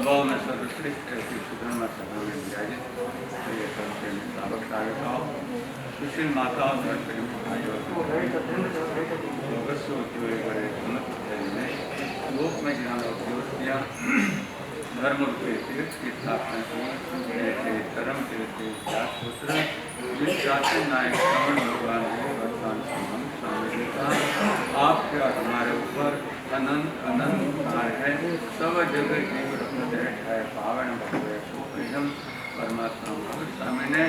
स्वभाव में सर्वश्रेष्ठ ऐसी सुधर्मा सभा में विराजित ये सबसे श्रावक श्राविकाओं सुशील माताओं और प्रेम भाइयों लोक में जिन्होंने उपयोग किया धर्म रूपे तीर्थ की स्थापना की ऐसे धर्म तीर्थ पुत्र जिस प्राचीन नायक श्रवण भगवान है वर्तमान संबंध स्वामी जी का आपके और हमारे ऊपर अनंत अनंत उपकार है। सब जगह जीव रत्न है पावन भगवे सुप्रीम परमात्मा भगवत स्वामी ने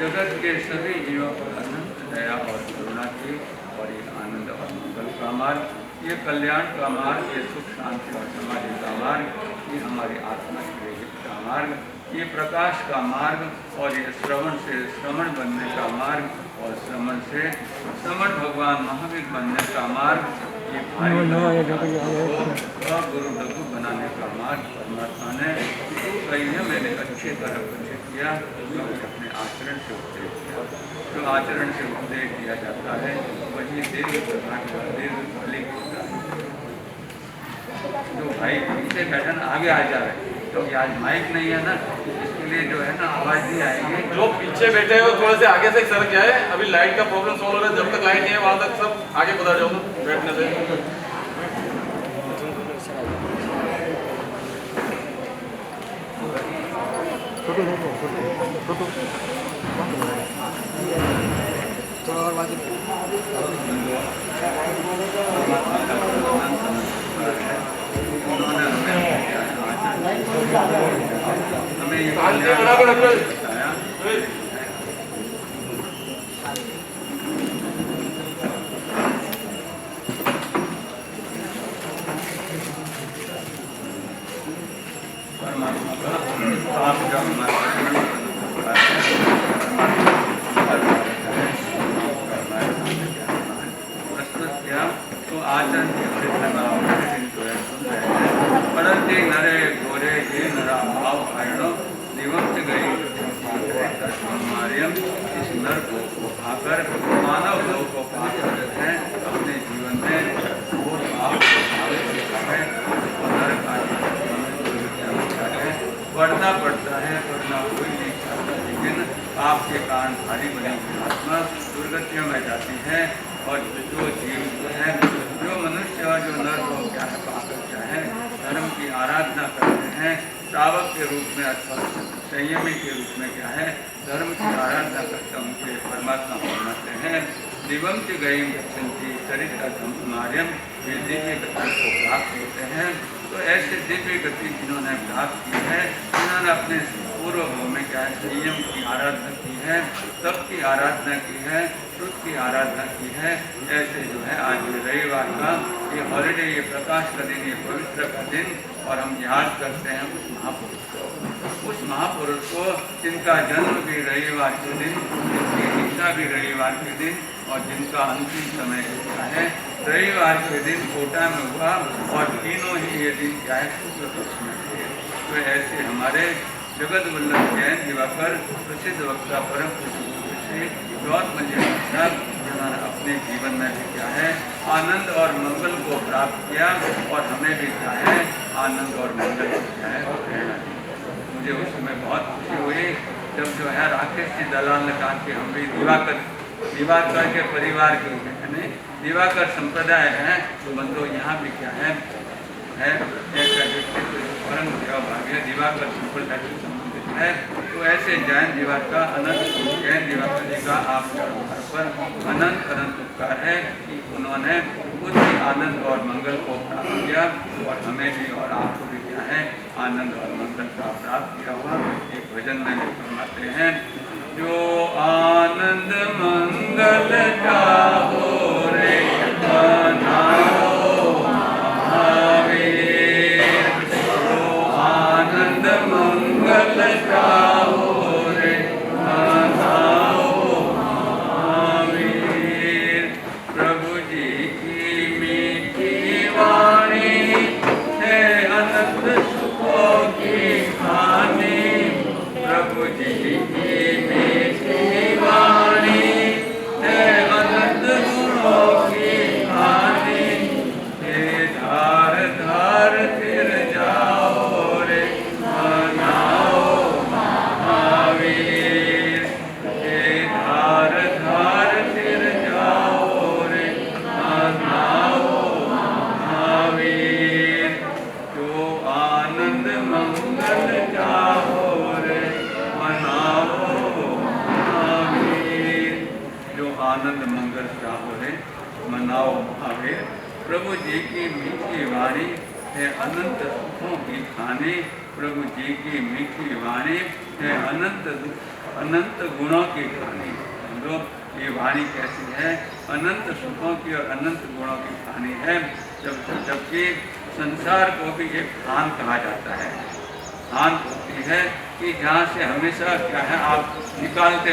जगत के सभी जीवों पर अनंत दया और करुणा की और ये आनंद और मंगल का मार्ग, ये कल्याण का मार्ग, ये सुख शांति और समाधि का मार्ग, ये हमारी आत्मा के का मार्ग, ये प्रकाश का मार्ग और ये श्रवण से श्रवण बनने का मार्ग और श्रवण से श्रवण भगवान महावीर बनने का मार्ग, ये गुरु लघु बनाने का मार्ग परमात्मा ने मैंने अच्छी तरह परिचित किया जो अपने आचरण से उपदेश किया। जो आचरण से उपदेश दिया जाता है वही दीर्घ दीर्घकालिक होता है। जो भाई पीछे बैठा ना आगे आ जा रहे क्योंकि आज माइक नहीं है ना, इसके लिए जो है ना आवाज नहीं आएगी। जो पीछे बैठे हो थोड़े से आगे से सर क्या है, अभी लाइट का प्रॉब्लम सॉल्व हो रहा है। जब तक लाइट नहीं है वहां तक सब आगे गुजर जाओ बैठने से। हमें ये तो आचरण परंतु नरे गोरे ये नरा भाव भाइयों दिवंत गई इस नर को उठाकर मानव लोग को प्राप्त करते हैं। अपने जीवन में वो भाव है नर का बढ़ना पड़ता है, बढ़ना कोई नहीं चाहता, लेकिन आपके कारण भारी बनी आत्मा दुर्गतियों में जाती है। और जो जीव है, जो मनुष्य जो नर को क्या है पाकर चाहे धर्म की आराधना करते हैं श्रावक के रूप में अथवा संयमी के रूप में क्या है धर्म की आराधना करते उनके परमात्मा बनाते हैं। दिवंत गई गच्छन्ति चरित्र धर्मार्यम ये दिव्य गति को प्राप्त होते हैं। तो ऐसे दिव्य गति जिन्होंने प्राप्त की है, जिन्होंने अपने पूर्व भाव में क्या है संयम की आराधना की है, तप की आराधना की है, शुद्ध की आराधना की है, ऐसे जो है आज ये रविवार का ये हॉलीडे, ये प्रकाश का दिन, ये पवित्र का दिन और हम याद करते हैं उस महापुरुष को जिनका जन्म भी रविवार के दिन, जिनकी शिक्षा भी रविवार के दिन और जिनका अंतिम समय होता है रविवार के दिन कोटा में हुआ और तीनों ही ये दिन क्या है शुक्ल पक्ष में थे। तो ऐसे हमारे जगत वल्लभ जैन दिवाकर प्रसिद्ध वक्ता परम श्री गौतमल्य साहब जिन्होंने अपने जीवन में भी क्या है आनंद और मंगल को प्राप्त किया और हमें भी क्या है आनंद और मंगल को क्या है प्रेरणा दी। मुझे उस समय बहुत खुशी हुई जब जो है राकेश जी दलाल ने कहा कि हम भी दिवाकर के परिवार के नहीं दिवाकर संप्रदाय है तो बंधु यहाँ भी क्या है भाग्य दिवाकर संप्रदाय से संबंधित है। तो ऐसे जैन दिवाकर अनंत जैन दिवाकर जी का आप पर अनंत अनंत उपकार है कि उन्होंने खुद ही आनंद और मंगल को प्राप्त किया और हमें भी और आपको भी क्या है आनंद और मंगल का प्राप्त किया हुआ। एक भजन में फरमाते हैं जो आनंद मंगल चाहो रे बनाओ महावीर, जो आनंद मंगल चाहो रे बनाओ महावीर। प्रभु जी की मीठी वाणी है अनंत सुखों की खानी, प्रभु जी की वाणी है अनंत गुण जी की मीठी वाणी है अनंत सुखों की खानी। प्रभु जी की मीठी वाणी है अनंत गुणों की खानी। समझो ये वाणी कैसी है? अनंत सुखों की और अनंत गुणों की खानी है। जबकि संसार को भी एक खान कहा जाता है। खान होती है कि जहाँ से हमेशा क्या है, आप निकालते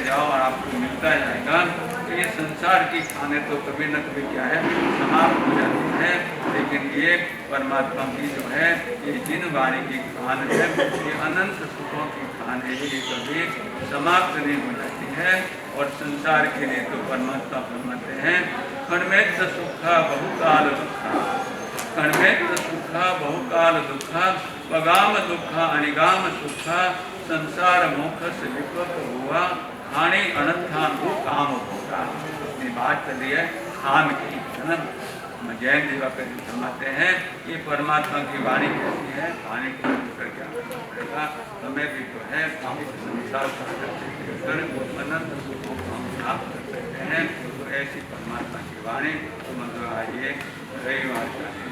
जाओ और आपको मिलता जाएगा। तो ये संसार की खाने तो कभी न कभी क्या है, समाप्त हो जाती है। लेकिन ये परमात्मा की जो है, ये जिन वाणी की खान है, ये अनंत सुखों की खान है, ये कभी समाप्त नहीं हो जाती है। और संसार के लिए तो परमात्मा फरमाते हैं, खंडमेत सुखा बहुकाल दुखा, खंडमेत सुखा बहुकाल दुखा, पगाम दुखा अनिगाम सुखा, संसार मोक्ष से विपक हुआ, खाने अनर्थान को काम होगा। अपनी बात चली है खान की, है ना। जैन दिवाकर जी फरमाते हैं, ये परमात्मा की वाणी कैसी है, खाने को लेकर क्या करना पड़ेगा, हमें भी जो है इस संसार का अनंत सुखों को हम प्राप्त कर सकते हैं। तो ऐसी परमात्मा की वाणी तो मतलब आज ये रविवार का है।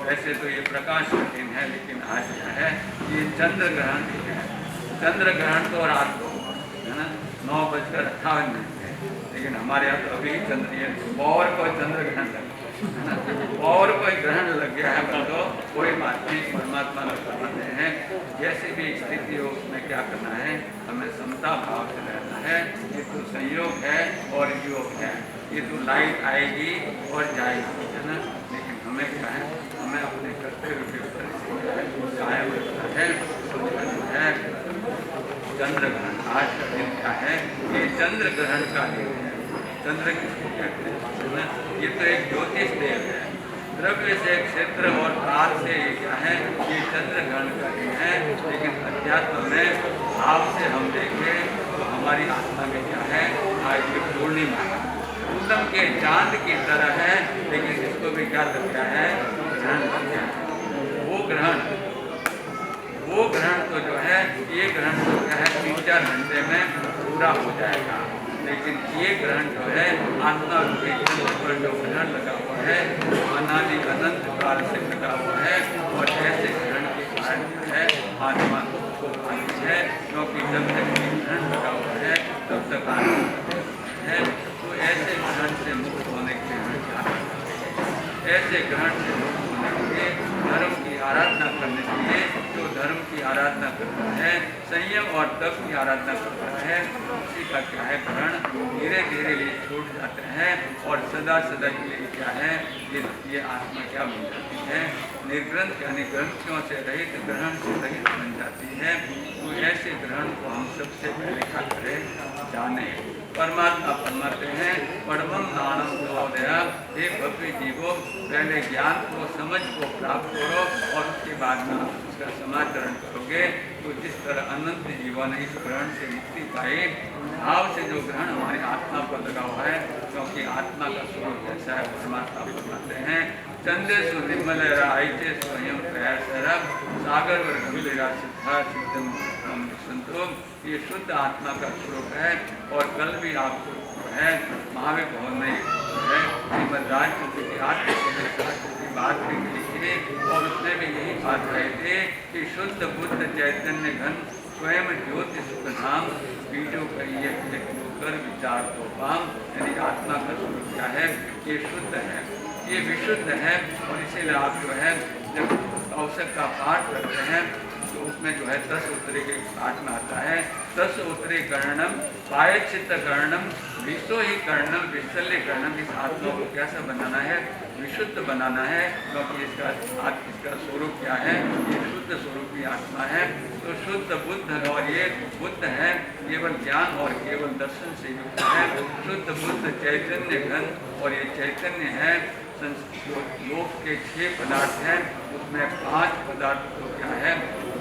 वैसे तो ये प्रकाश का दिन है, लेकिन आज क्या है, ये चंद्र ग्रहण है। चंद्र ग्रहण तो रात को है ना, 9:58 है, लेकिन हमारे यहाँ तो अभी चंद्र और कोई चंद्र ग्रहण है ना, और कोई ग्रहण लग गया है, तो कोई बात नहीं। परमात्मा लोग बताते हैं जैसे भी स्थिति हो उसमें क्या करना है, हमें समता भाव से रहना है। ये तो संयोग है और योग है, ये तो लाइट आएगी और जाएगी, है ना। लेकिन हमें क्या है, हमें अपने कर्तव्य के ऊपर कायम रखना है। जो है चंद्र ग्रहण आज का दिन क्या है, ये चंद्र ग्रहण का दिन है। चंद्र किसको कहते हैं? ये तो एक ज्योतिष देव है। द्रव्य से क्षेत्र और काल से क्या है, ये चंद्र ग्रहण का दिन है। लेकिन अध्यात्म में भाव से हम देखें तो हमारी आत्मा में क्या है, आज ये पूर्णिमा है, उत्तम के चांद की तरह है। लेकिन इसको भी क्या लग गया है, ग्रहण लग गया है। वो ग्रहण तो जो है, ये ग्रहण तो क्या है 3-4 घंटे में पूरा हो जाएगा। लेकिन ये ग्रहण जो है, आत्मा के चंद्र पर जो ग्रहण लगा हुआ है, अनादि अनंत काल से लगा हुआ है। और ऐसे ग्रहण के कारण जो है आत्मा को आती है, क्योंकि जब तक ये ग्रहण लगा हुआ है तब तक आत्मा है। तो ऐसे ग्रहण से मुक्त होने के लिए क्या करना है? ऐसे ग्रहण से मुक्त होने के लिए धर्म की आराधना करने के लिए, जो धर्म की आराधना करता है, संयम और तप की आराधना करता है, उसी का क्या है, ग्रहण धीरे धीरे ये छूट जाते हैं और सदा सदा के लिए क्या है, ये आत्मा क्या बन जाती है, निर्ग्रंथ यानी ग्रंथियों से रहित, ग्रहण से रहित बन जाती है। तो ऐसे ग्रहण को हम सबसे पहले क्या करें, जाने। परमात्मा फरमाते हैं, परमम दानम प्रचोदया, हे भव्य जीवो, पहले ज्ञान को, समझ को प्राप्त करो और उसके बाद में उसका समाचरण करोगे। तो जिस तरह अनंत जीवन इस ग्रहण से मुक्ति पाए, भाव से जो ग्रहण हमारी आत्मा पर लगा हुआ है, क्योंकि आत्मा का स्वरूप ऐसा है। परमात्मा फरमाते हैं, चंदेशु निर्मल राइते स्वयं प्रयासरब, सागर व गंभीरा सिद्धा सिद्धम संतो। ये शुद्ध आत्मा का स्वरूप है। और कल भी आपको है महावीर भवन में है श्रीमद राजचंद्र की आत्मशास्त्र की बात भी लिखी है, और उसमें भी यही बात कही थी कि शुद्ध बुद्ध चैतन्य घन स्वयं ज्योति सुख धाम, बीजों करिए होकर विचार को पाम। यानी आत्मा का स्वरूप क्या है, ये शुद्ध है, ये विशुद्ध है। और इसीलिए आप जो है जब औसत का पाठ करते हैं तो उसमें जो है 10 उत्तरी के पाठ में आता है, 10 उत्तरी कर्णम पायचित कर्णम विश्व ही कर्णम विशल्य कर्णम। इस आत्मा को कैसा बनाना है, विशुद्ध बनाना है, क्योंकि इसका स्वरूप क्या है, ये शुद्ध स्वरूप की आत्मा है। तो शुद्ध बुद्ध, और ये बुद्ध है केवल ज्ञान और केवल दर्शन से युक्त है। शुद्ध बुद्ध चैतन्य घन, और ये चैतन्य है। लोक के 6 पदार्थ हैं, उसमें 5 पदार्थ तो क्या है,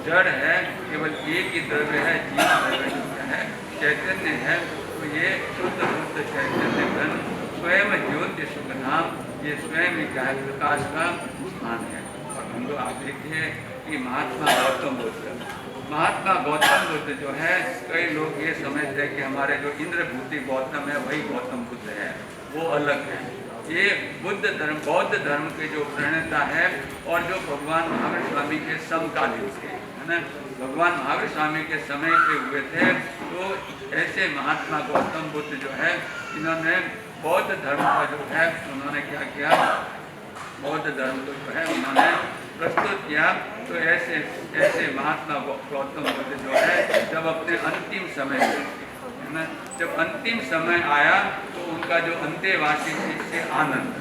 जड़ है, केवल एक ही द्रव्य है, जीव द्रव्य है, चैतन्य है। तो ये शुद्ध बुद्ध चैतन्य घन स्वयं ज्योति सुख धाम, ये स्वयं ही क्या है, प्रकाश का स्थान है। और हम लोग आप देखिए कि महात्मा गौतम बुद्ध जो है, कई लोग ये समझते हैं कि हमारे जो इंद्रभूति गौतम है वही गौतम बुद्ध है, वो अलग है। ये बुद्ध धर्म बौद्ध धर्म के जो प्रणेता है और जो भगवान महावीर स्वामी के समकालीन थे, है ना। भगवान महावीर स्वामी के समय के हुए थे। तो ऐसे महात्मा गौतम बुद्ध जो है, इन्होंने बौद्ध धर्म का जो है उन्होंने क्या किया, बौद्ध धर्म को जो है उन्होंने प्रस्तुत किया। तो ऐसे ऐसे महात्मा गौतम बुद्ध जो है जब अपने अंतिम समय है ना, जब अंतिम समय आया तो उनका जो अंतेवासी शिष्य आनंद,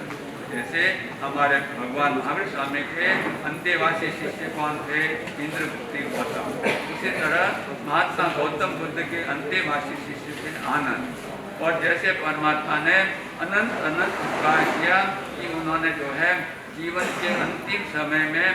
जैसे हमारे भगवान महावीर स्वामी के अंतेवासी शिष्य कौन थे, इंद्रगुप्ती गौतम, इसी तरह महात्मा गौतम बुद्ध के अंतेवासी शिष्य थे आनंद। और जैसे परमात्मा ने अनंत अनंत उपकार किया कि उन्होंने जो है जीवन के अंतिम समय में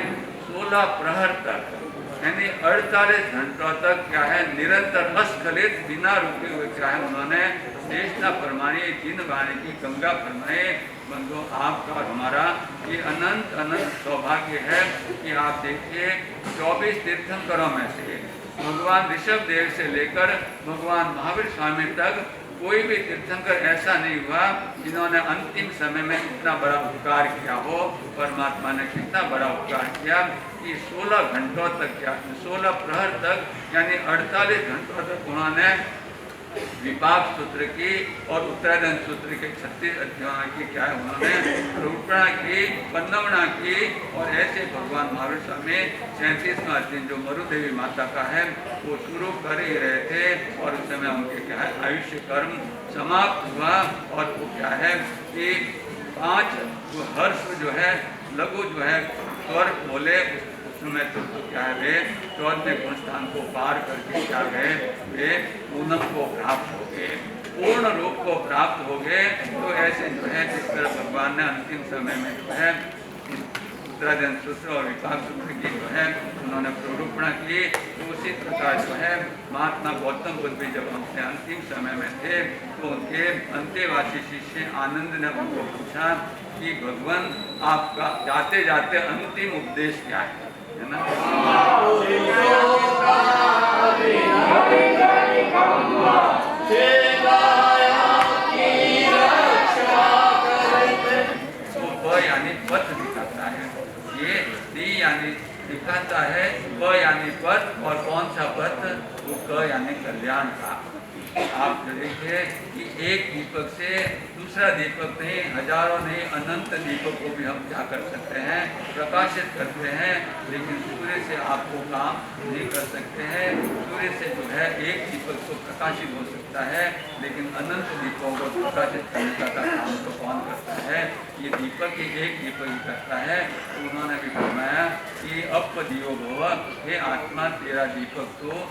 16 प्रहर तक यानी 48 घंटों तक क्या है निरंतर अस्खलित बिना रुके हुए क्या है उन्होंने देशना फरमाई, जिन वाणी की गंगा फरमाए। बंधु आपका और हमारा ये अनंत अनंत सौभाग्य है कि आप देखिए 24 तीर्थंकरों में से भगवान ऋषभ देव से लेकर भगवान महावीर स्वामी तक कोई भी तीर्थंकर ऐसा नहीं हुआ जिन्होंने अंतिम समय में इतना बड़ा उपकार किया हो। परमात्मा ने कितना बड़ा उपकार किया कि 16 घंटों तक क्या 16 प्रहर तक यानी 48 घंटों तक उन्होंने विपाक सूत्र की और उत्तरायण सूत्र के 36 अध्यायों की क्या है उन्होंने रूपणा की, वंदना की। और ऐसे भगवान महावीर स्वामी 37वां दिन जो मरुदेवी माता का है वो शुरू कर ही रहे थे और उस समय उनके क्या है आयुष्य कर्म समाप्त हुआ। और वो क्या है कि 5 हर्ष जो है लघु जो है स्वर बोले में तो क्या है वे 14वें गुण स्थान को पार करके क्या गए, वे पूनम को प्राप्त हो गए, पूर्ण रूप को प्राप्त हो गए। तो ऐसे जो है जिस तरह भगवान ने अंतिम समय में जो है उत्तरायण सूत्र और विपाक सूत्र की जो है उन्होंने प्ररूपणा की, तो उसी प्रकार जो है महात्मा गौतम बुद्ध भी जब अपने अंतिम समय में थे तो उनके अंतेवासी शिष्य आनंद ने उनको पूछा कि भगवान आपका जाते जाते अंतिम उपदेश क्या है ना। तो ब यानी पथ दिखाता है, ये दी यानी दिखाता है, ब यानी पथ और कौन सा पथ, वो क यानी कल्याण का। आप जो देखिए कि एक दीपक से दूसरा दीपक नहीं, हजारों नहीं, अनंत दीपक को भी हम क्या कर सकते हैं, प्रकाशित करते हैं। लेकिन सूर्य से आपको काम नहीं कर सकते हैं। सूर्य से जो है एक दीपक तो प्रकाशित हो सकता है, लेकिन अनंत दीपों को प्रकाशित करने का काम तो कौन करता है, ये दीपक ही एक दीपक ही करता है। तो उन्होंने भी फरमाया कि अप दियो भव, हे आत्मा तेरा दीपक तो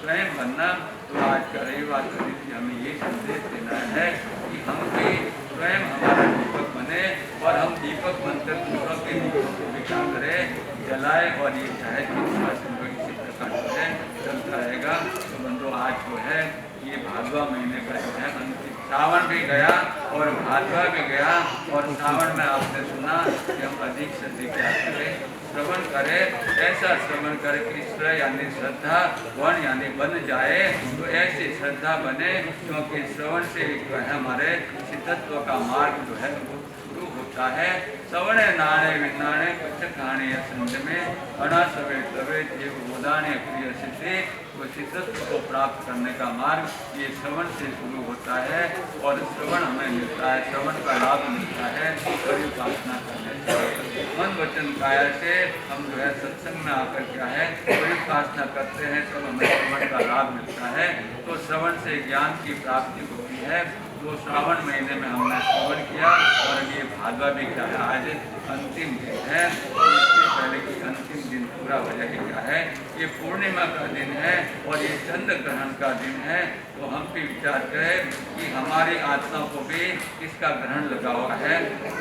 स्वयं बनना। तो आज का रविवार हमें ये संदेश देना है कि हम भी स्वयं हमारा दीपक बने और हम दीपक बनकर दूसरों के दीपक को भी क्या करें, जलाए। और ये चाहे इसी प्रकार से चलता रहेगा। तो बंधु आज जो है ये भादवा महीने का जो है अंतिम, श्रावण भी गया और भादवा भी गया। और श्रावण में आपने सुना कि हम अधिक से अधिक क्या करें, श्रवण करे। ऐसा श्रवण करे कि ईश्वर यानी श्रद्धा, वन यानी बन जाए। तो ऐसी श्रद्धा बने, क्योंकि श्रवण से हमारे सिद्धत्व का मार्ग जो है वो शुरू होता है। सवणे नाणे विनाणे कुछ कहानी संध में अणा सवे तवे जीव उदाने प्रिय सिद्धि। तो सिद्धत्व को प्राप्त करने का मार्ग ये श्रवण से शुरू होता है और श्रवण हमें मिलता है, श्रवण का लाभ मिलता है बड़ी उपासना करने से। मन वचन काया से हम जो है सत्संग में आकर क्या है बड़ी उपासना करते हैं, तब हमें श्रवण का लाभ मिलता है। तो श्रवण से ज्ञान की प्राप्ति होती है। तो श्रावण महीने में हमने श्रवण किया और ये भादवा भी क्या है आज अंतिम दिन है। इसके पहले कि अंतिम दिन पूरा हो जाए क्या है, ये पूर्णिमा का दिन है और ये चंद्र ग्रहण का दिन है। तो हम भी विचार करें कि हमारी आत्मा को भी इसका ग्रहण लगा हुआ है,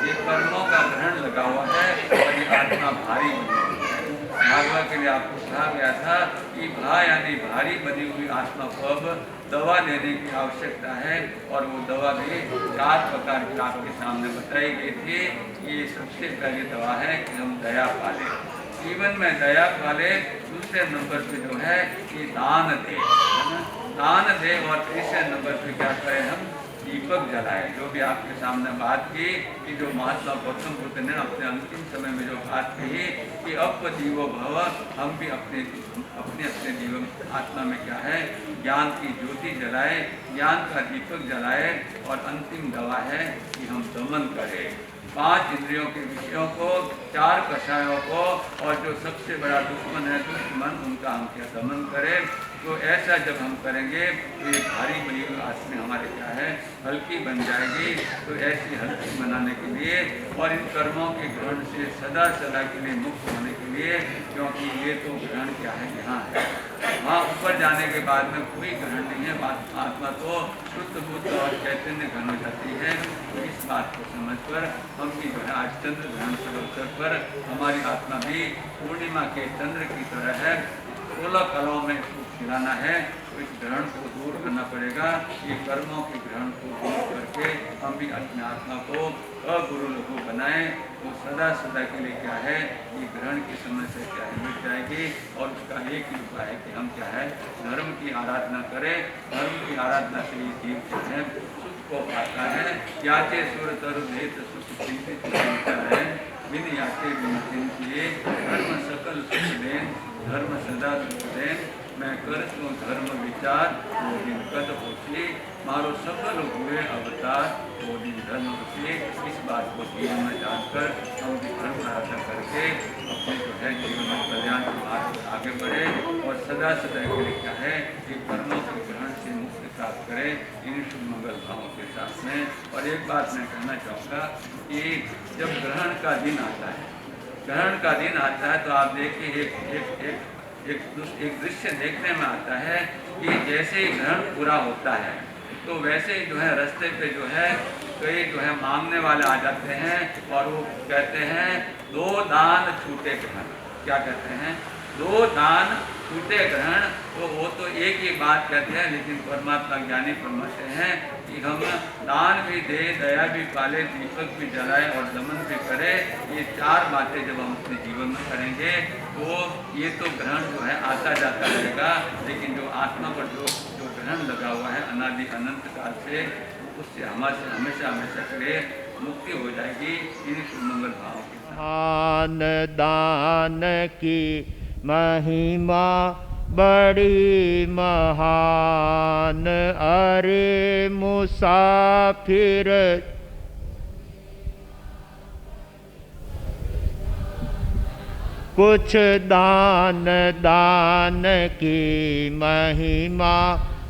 ये कर्मों का ग्रहण लगा हुआ है और ये आत्मा भारी बनी हुई है। भागवा के लिए आपको कहा गया था कि भा यानी भारी बनी हुई आत्मा को अब दवा लेने की आवश्यकता है। और वो दवा भी 4 प्रकार की आपके सामने बताई गई थी। ये सबसे पहली दवा है कि हम दया पालें, जीवन में दया पाले। दूसरे नंबर पे जो है कि दान दे, है ना, दान दे। और तीसरे नंबर पे क्या करें, हम दीपक जलाए। जो भी आपके सामने बात की कि जो महात्मा गौतम बुद्ध ने अपने अंतिम समय में जो बात कही कि अब जीवो भव, हम भी अपने अपने जीवन आत्मा में क्या है, ज्ञान की ज्योति जलाए, ज्ञान का दीपक जलाए, और अंतिम दवा है कि हम दमन करें 5 इंद्रियों के विषयों को, 4 कषायों को, और जो सबसे बड़ा दुश्मन है दुश्मन, उनका हम क्या दमन करें। तो ऐसा जब हम करेंगे तो ये भारी बड़ी आत्मा हमारे क्या है, हल्की बन जाएगी। तो ऐसी हल्की बनाने के लिए और इन कर्मों के ग्रहण से सदा सदा के लिए मुक्त होने के लिए, क्योंकि ये तो ग्रहण क्या है, यहाँ है, वहाँ ऊपर जाने के बाद में कोई ग्रहण नहीं है, आत्मा तो शुद्ध बुद्ध और चैतन्य घन हो जाती है। तो इस बात को समझकर हम भी जो है आज चंद्र ग्रहण के अवसर पर हमारी आत्मा भी पूर्णिमा के चंद्र की तरह है, 16 कलाओं में खिलाना है। तो इस ग्रहण को दूर करना पड़ेगा। ये कर्मों के ग्रहण को दूर करके हम भी अपने आत्मा को अगुरु लघु बनाएं। तो सदा सदा के लिए क्या है, ये ग्रहण की समस्या क्या है, मिट जाएगी। और उसका एक ही उपाय है कि हम क्या है, धर्म की आराधना करें। धर्म की आराधना से ये जीव जो है सुख को पाता है। याचे सुर तरु भेद सुख है, बिन याचे बिन चिंतिए, धर्म सकल सुख देन, धर्म सदा सुख देन। मैं करतूँ धर्म विचार, वो दिन कद होती, मारो सफल हुए अवतार, वो दिन धर्म होती। इस बात को जीवन में जानकर हम भी धर्म आराधना करके अपने जो है जीवन में कल्याण के मार्ग पर आगे बढ़े और सदा सदा के लिए क्या है, ये कर्मों के ग्रहण से मुक्ति प्राप्त करें इन शुभ मंगल भावों के साथ में। और एक बात मैं कहना चाहूँगा कि जब ग्रहण का दिन आता है, ग्रहण का दिन आता है, तो आप देखिए एक दृश्य देखने में आता है कि जैसे ही ग्रहण पूरा होता है तो वैसे ही जो है रास्ते पे जो है कई जो है मांगने वाले आ जाते हैं और वो कहते हैं 2 दान छूटे ग्रहण। क्या कहते हैं? 2 दान छूटे ग्रहण। तो वो तो एक ही बात कहते हैं, लेकिन परमात्मा ज्ञानी फरमाते हैं कि हम दान भी दे, दया भी पाले, दीपक भी जलाए और दमन भी करे। ये 4 बातें जब हम अपने जीवन में करेंगे तो ये तो ग्रहण जो है आता जाता रहेगा, लेकिन जो आत्मा पर जो ग्रहण लगा हुआ है अनादि अनंत काल से, उससे हमारे हमेशा हमेशा के लिए मुक्ति हो जाएगी। इन शुभ मंगल भावों के साथ महान दान की महिमा बड़ी महान, अरे मुसाफिर कुछ दान दान की महिमा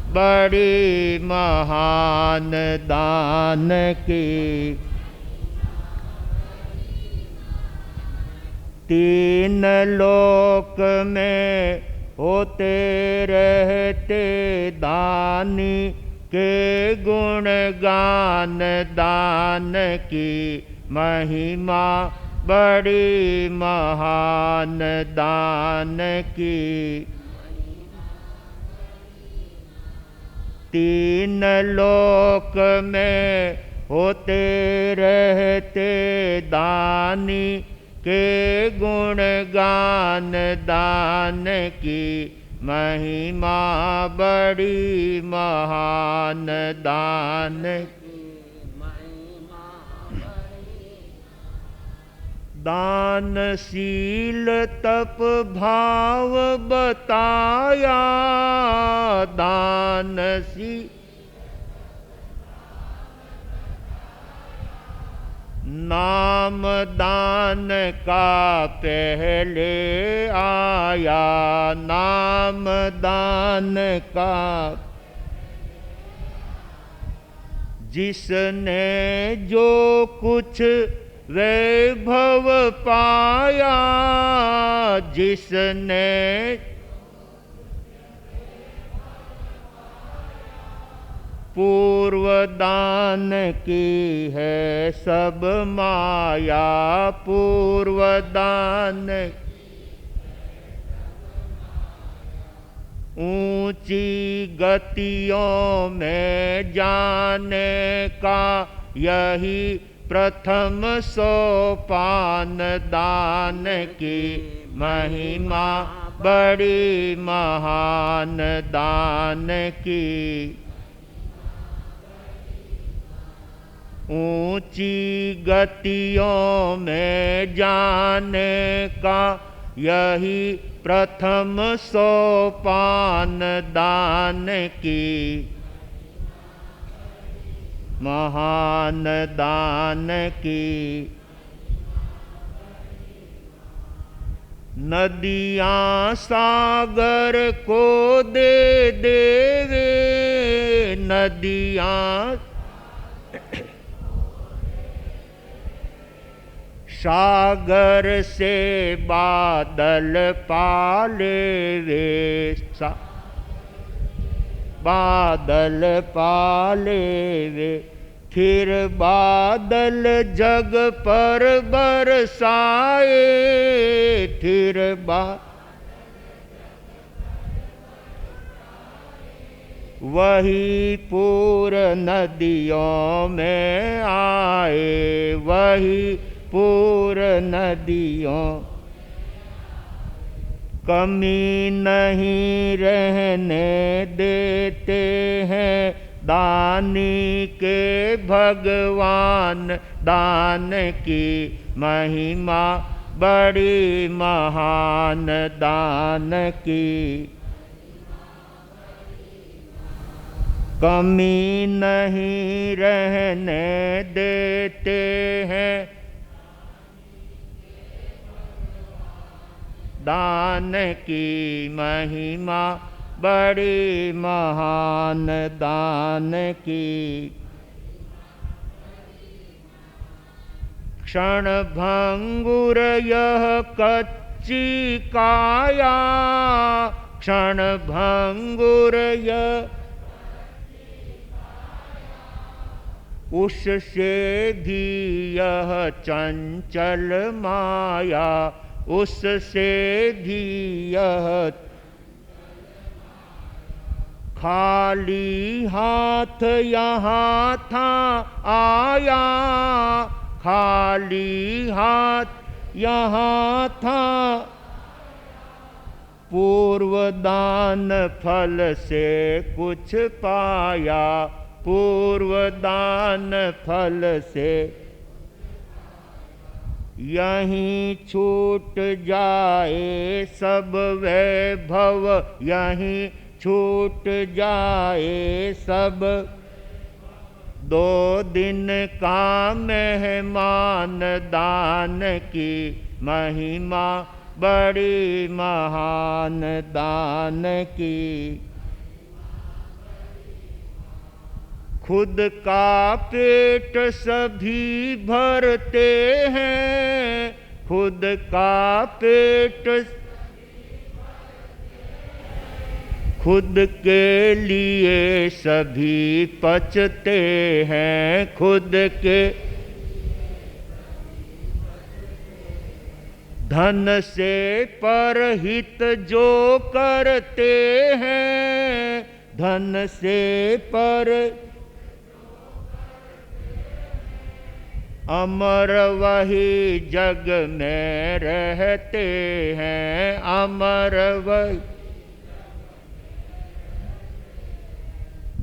बड़ी महान दान की। 3 लोक में होते रहते दानी के गुण गान, दान की महिमा बड़ी महान दान की। 3 लोक में होते रहते दानी के गुण गान, दान की महिमा बड़ी महान दान की। दानशील तप भाव बताया, दानशील नाम दान का पहले आया, नाम दान का जिसने जो कुछ वैभव पाया, जिसने पूर्व दान की है सब माया, पूर्व दान ऊंची गतियों में जाने का यही प्रथम सोपान, दान की महिमा बड़ी महान दान की। ऊंची गतियों में जाने का यही प्रथम सोपान दान की, महान दान की। नदियाँ सागर को दे देवे, नदियाँ सागर से बादल पाले वे, बादल पाले वे। फिर बादल जग पर बरसाए, फिर वही पूर नदियों में आए, वही पूर नदियों। कमी नहीं रहने देते हैं दानी के भगवान, दान की महिमा बड़ी महान दान की। कमी नहीं रहने देते हैं दान की महिमा बड़ी महान दान की। क्षण भंगुर यह कच्ची काया, क्षण भंगुर यह उससे भी यह चंचल माया, उससे भी यह खाली हाथ यहाँ था आया, खाली हाथ यहाँ था। पूर्व दान फल से कुछ पाया, पूर्व दान फल से यहीं छूट जाए सब वैभव, यहीं छूट जाए सब। 2 दिन का मेहमान दान की महिमा बड़ी महान दान की। खुद का पेट सभी भरते हैं, खुद का पेट खुद के लिए सभी पचते हैं, खुद के धन से परहित जो करते हैं, धन से पर अमर वही जग में रहते हैं, अमर वही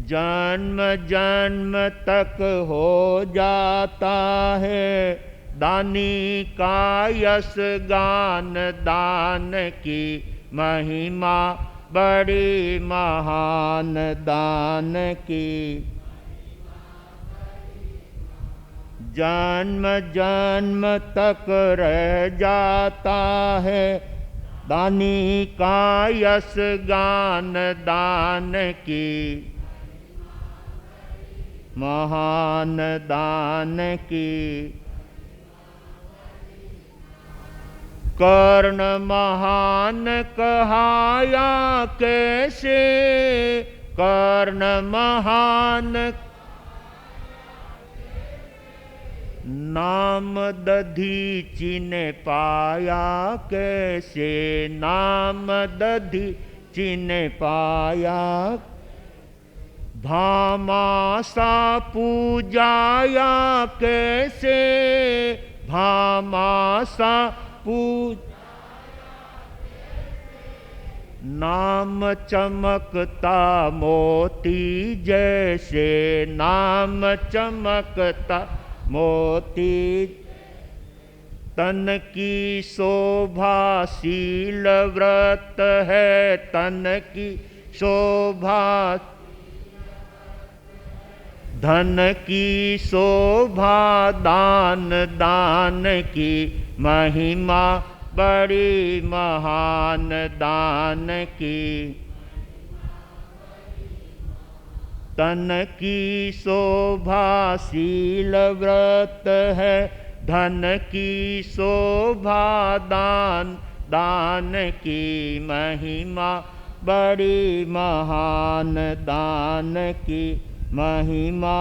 जन्म जन्म तक हो जाता है दानी का यश गान। दान की महिमा बड़ी महान दान की। जन्म जन्म तक रह जाता है दानी का यश गान। दान की महान दान की। कर्ण महान कहाया कैसे, कर्ण महान नाम दधी चिन्ह पाया कैसे, नाम दधी चिन्ह पाया। भामासा पूजाया कैसे, भामासा नाम चमकता मोती जैसे, नाम चमकता मोती, तन की शोभा शील व्रत है, तन की शोभा, धन की शोभा दान, दान की महिमा बड़ी महान, दान की, तन की शोभा शील व्रत है, धन की शोभा दान, दान की महिमा बड़ी महान, दान की महिमा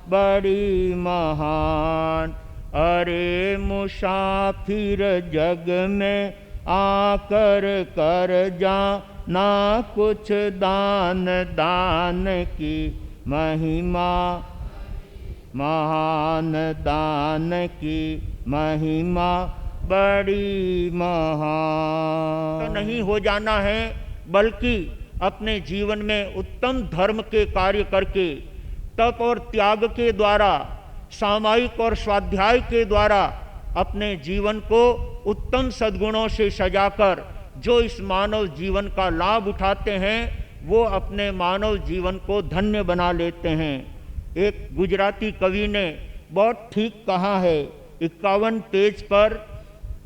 बड़ी महान। अरे मुसाफिर जग में आकर कर जा ना कुछ दान, दान की महिमा महान, दान की महिमा बड़ी महान। तो नहीं हो जाना है, बल्कि अपने जीवन में उत्तम धर्म के कार्य करके, तप और त्याग के द्वारा, सामायिक और स्वाध्याय के द्वारा अपने जीवन को उत्तम सद्गुणों से सजाकर जो इस मानव जीवन का लाभ उठाते हैं, वो अपने मानव जीवन को धन्य बना लेते हैं। एक गुजराती कवि ने बहुत ठीक कहा है, 51 पेज पर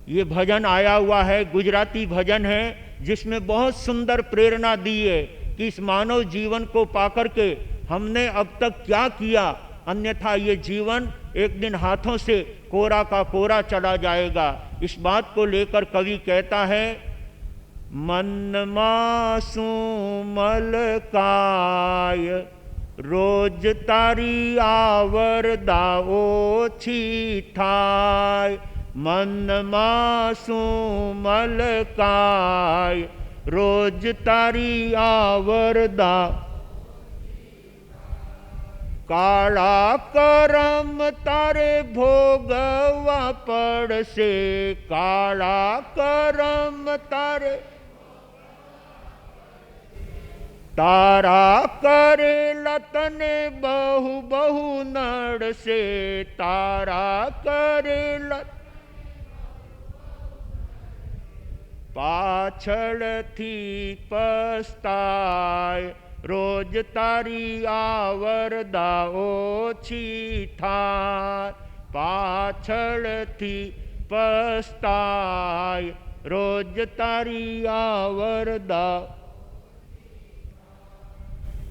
ये भजन आया हुआ है, गुजराती भजन है, जिसमें बहुत सुंदर प्रेरणा दी है कि इस मानव जीवन को पाकर के हमने अब तक क्या किया, अन्यथा ये जीवन एक दिन हाथों से कोरा का कोरा चला जाएगा। इस बात को लेकर कवि कहता है, मन मासू मलकाय रोज तारी आवर दाओ छी ठाय, मन मासू मलकाय रोज तारी आवर दा, काला करम तारे भोगवा पड़ से, काला करम तारे तारा करे लतने बहु बहु नड़ से, तारा करे लत पाछड़ थी पछताय रोज तारी आवर दाओ छी ठाय, पाछड़ थी पछताय रोज तारी आवर दा,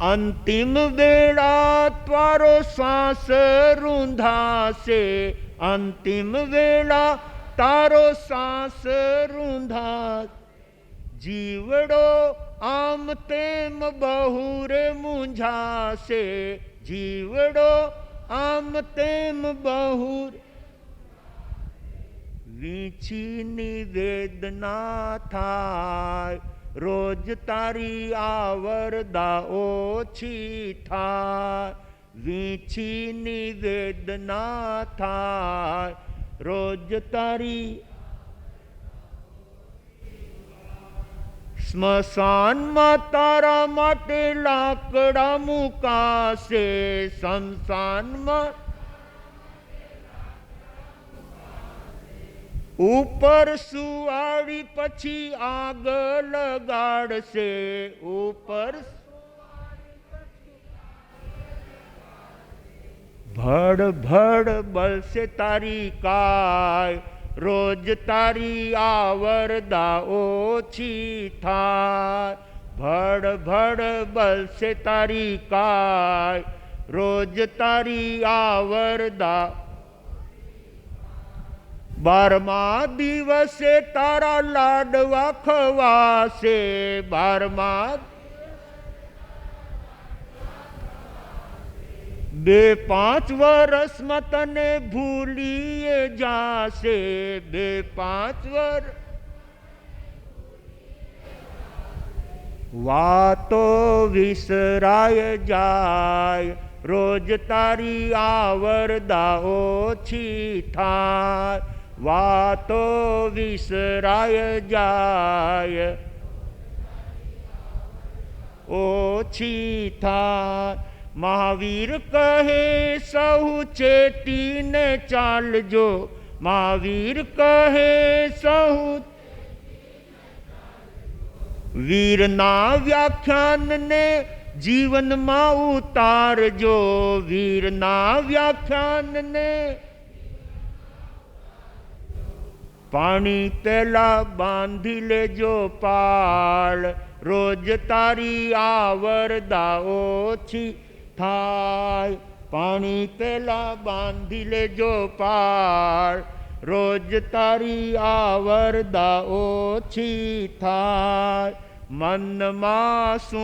अंतिम बेड़ा त्वारो सांस रूंधा से, अंतिम वेला तारो सांस रूंधा, जीवड़ो आम तेम बहुरे मुंझा से, जीवड़ो आम तेम बहुर, वीछी निवेदना थाय रोज तारी आवर दाओ छी ठाय, वीछी निवेदना थाय रोज तारी, स्मशान में तारा माटे लाकड़ा मुकासे, शमशान में ऊपर सुआड़ी पछी आग लगाड़ से, ऊपर भड़ भड़ बल से तारी काय रोज तारी आवर दाओ छी ठाय, भड़ भड़ बल से तारी काय रोज तारी आवर दा, 12मा दिवसे तारा लाडवा खवासे, 12मा 2-5 वर्ष मतने भूलिए जासे, 2-5 वर्ष वातो विसराय जाय रोज तारी आवर दाओ छी ठाय, वातो विसराय जाय, ओछी थाय। महावीर कहे सहु चेती ने चाल जो, महावीर कहे सहु वीर ना व्याख्यान ने जीवन मा उतार जो, वीर ना व्याख्यान ने पानी तेला बांधी ले जो पाल, रोज तारी आवरदा ओछी थाय। पानी तेला बांधी ले जो पाल, रोज तारी आवरदा ओछी थाय। मन मासू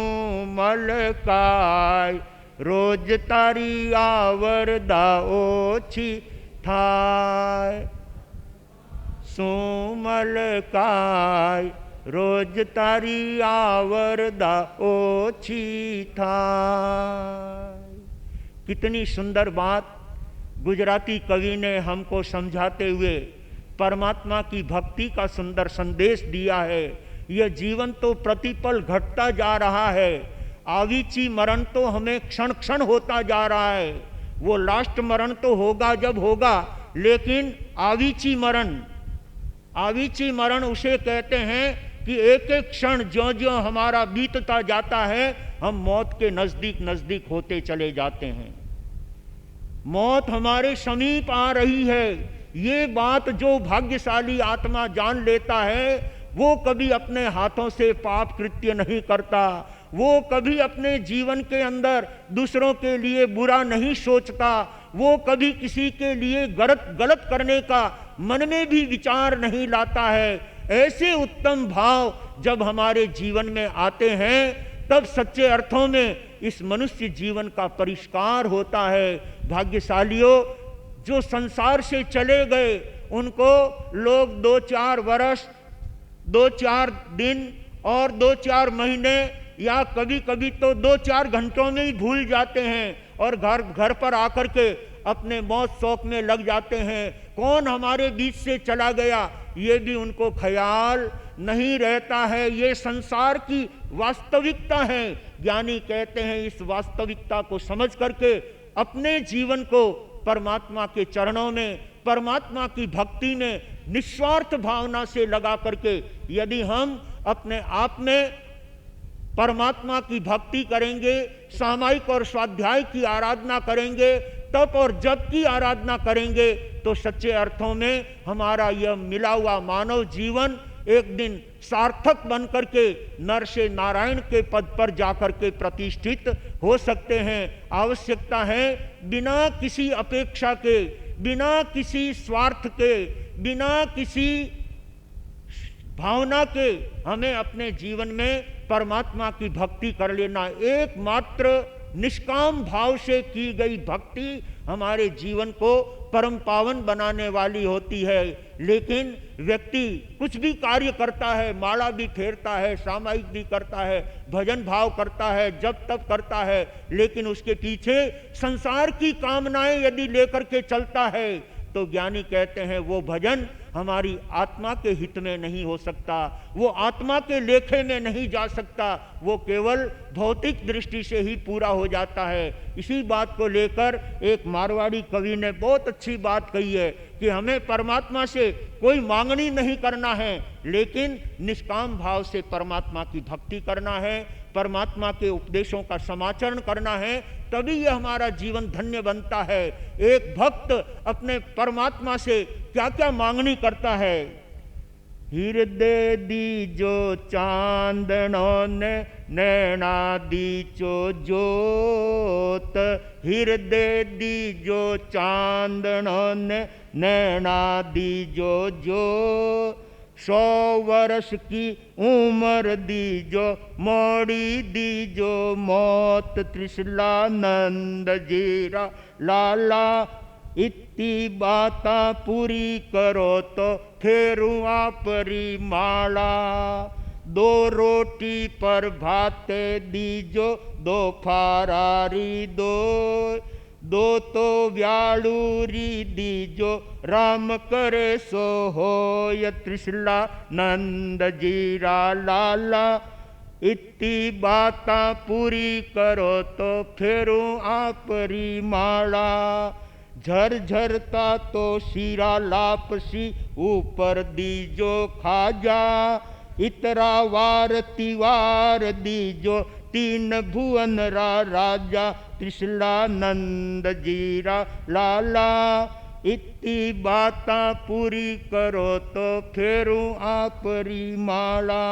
मलकाय, रोज तारी आवरदा ओछी थाय। सुमल काय, रोज तारी आवरदा ओछी थाय। कितनी सुंदर बात गुजराती कवि ने हमको समझाते हुए परमात्मा की भक्ति का सुंदर संदेश दिया है। यह जीवन तो प्रतिपल घटता जा रहा है, आवीची मरण तो हमें क्षण क्षण होता जा रहा है। वो लास्ट मरण तो होगा जब होगा, लेकिन आवीची मरण उसे कहते हैं कि एक एक क्षण ज्यों ज्यों हमारा बीतता जाता है, हम मौत के नजदीक नजदीक होते चले जाते हैं। मौत हमारे समीप आ रही है। ये बात जो भाग्यशाली आत्मा जान लेता है, वो कभी अपने हाथों से पाप कृत्य नहीं करता, वो कभी अपने जीवन के अंदर दूसरों के लिए बुरा नहीं सोचता, वो कभी किसी के लिए गलत करने का मन में भी विचार नहीं लाता है। ऐसे उत्तम भाव जब हमारे जीवन में आते हैं, तब सच्चे अर्थों में इस मनुष्य जीवन का परिष्कार होता है। भाग्यशालियों, जो संसार से चले गए, उनको लोग 2-4 वर्ष, 2-4 दिन और 2-4 महीने या कभी कभी तो 2-4 घंटों में ही भूल जाते हैं और घर पर आकर के अपने मौत शौक में लग जाते हैं। कौन हमारे बीच से चला गया, ये भी उनको ख्याल नहीं रहता है। ये संसार की वास्तविकता है। ज्ञानी कहते हैं इस वास्तविकता को समझ करके अपने जीवन को परमात्मा के चरणों में, परमात्मा की भक्ति में निस्वार्थ भावना से लगा करके यदि हम अपने आप में परमात्मा की भक्ति करेंगे, सामायिक और स्वाध्याय की आराधना करेंगे, तप और जप की आराधना करेंगे, तो सच्चे अर्थों में हमारा यह मिला हुआ मानव जीवन एक दिन सार्थक बन करके नर से नारायण के पद पर जाकर के प्रतिष्ठित हो सकते हैं। आवश्यकता है बिना किसी अपेक्षा के, बिना किसी स्वार्थ के, बिना किसी भावना के हमें अपने जीवन में परमात्मा की भक्ति कर लेना। एकमात्र निष्काम भाव से की गई भक्ति हमारे जीवन को परम पावन बनाने वाली होती है। लेकिन व्यक्ति कुछ भी कार्य करता है, माला भी फेरता है, सामायिक भी करता है, भजन भाव करता है, जप तप करता है, लेकिन उसके पीछे संसार की कामनाएं यदि लेकर के चलता है, तो ज्ञानी कहते हैं वो भजन हमारी आत्मा के हित में नहीं हो सकता, वो आत्मा के लेखे में नहीं जा सकता, वो केवल भौतिक दृष्टि से ही पूरा हो जाता है। इसी बात को लेकर एक मारवाड़ी कवि ने बहुत अच्छी बात कही है कि हमें परमात्मा से कोई मांगनी नहीं करना है, लेकिन निष्काम भाव से परमात्मा की भक्ति करना है, परमात्मा के उपदेशों का समाचरण करना है, तभी यह हमारा जीवन धन्य बनता है। एक भक्त अपने परमात्मा से क्या क्या मांगनी करता है। हृदय दीजो चांदनो ने नैना दीजो जोत, हृदय दीजो चांदनो ने नैना दीजो जोत, 100 वर्ष की उम्र दीजो मोड़ी दीजो मौत, त्रिशलानंद जीरा लाला इतनी बाता पूरी करो तो फेरू आपरी माला, 2 रोटी पर भाते दीजो 2 फरारी दो तो व्यालूरी दीजो राम करे सो हो, त्रिशला नंद जीरा लाला इतनी बाता पूरी करो तो फेरूं आपरी माला। झरझरता तो शीरा लापसी ऊपर दीजो खाजा। इतरा वार तिवार दीजो तीन भुवन रा राजा। त्रिशलानंद जीरा लाला। इतनी बाता पूरी करो तो फेरूं आपरी माला।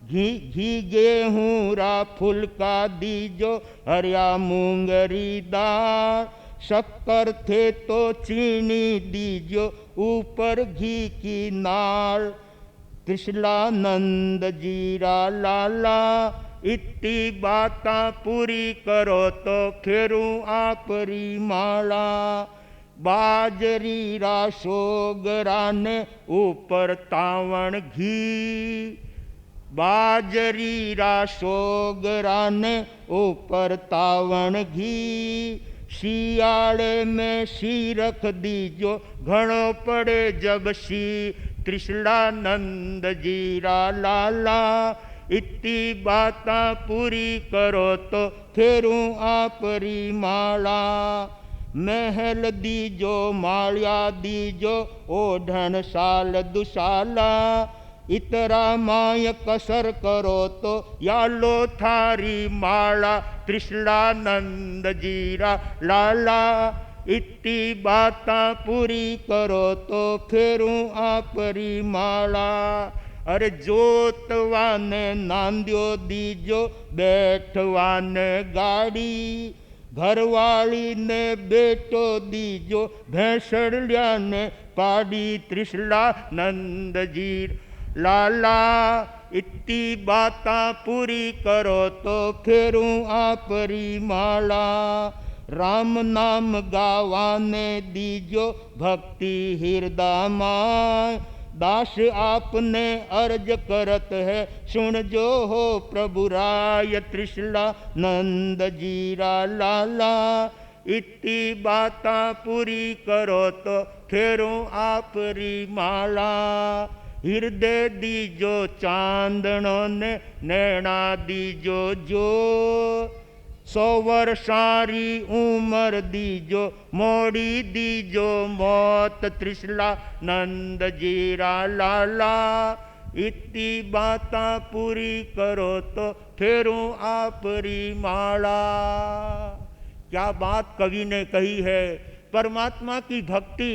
घी घी गेहूँ रा फुलका दीजो हरिया मूंगरी दाल। शक्कर थे तो चीनी दीजो ऊपर घी की नाल। त्रिशलानंद जीरा लाला। इतनी बाता पूरी करो तो फेरूं आपरी माला। बाजरी रा सोगरा ने ऊपर तावण घी। बाजरी रा सोगरा ने ऊपर तावण घी। शियाड़े में सी रख दीजो घणो पड़े जब सी। त्रिशलानंद जीरा लाला। इतनी बाता पूरी करो तो फेरूं आपरी माला। महल दीजो मालिया दीजो ओढ़न साल दुसाला। इतरा माय कसर करो तो यालो थारी माला। त्रिशलानंद जीरा लाला। इतनी बाता पूरी करो तो फेरूं आपरी माला। अरे जोतवाने नांदियो दीजो बैठवाने गाड़ी। घरवाली ने बेटो दीजो भैंसड़िया ने पाड़ी। त्रिशलानंद जी लाला। इतनी बाता पूरी करो तो फेरूं आपरी माला। राम नाम गावाने दीजो भक्ति हृदय माय। दास आपने अर्ज करत है सुन जो हो प्रभु राय। त्रिशलानंद जीरा लाला। इतनी बाता पूरी करो तो फेरूं आपरी माला। हृदय दीजो चांदनों ने नैना दीजो जो। 100 वर्षारी उमर दीजो मोड़ी दीजो मौत। त्रिशलानंद जीरा लाला। इतनी बाता पूरी करो तो फेरूं आपरी माला। क्या बात कवि ने कही है। परमात्मा की भक्ति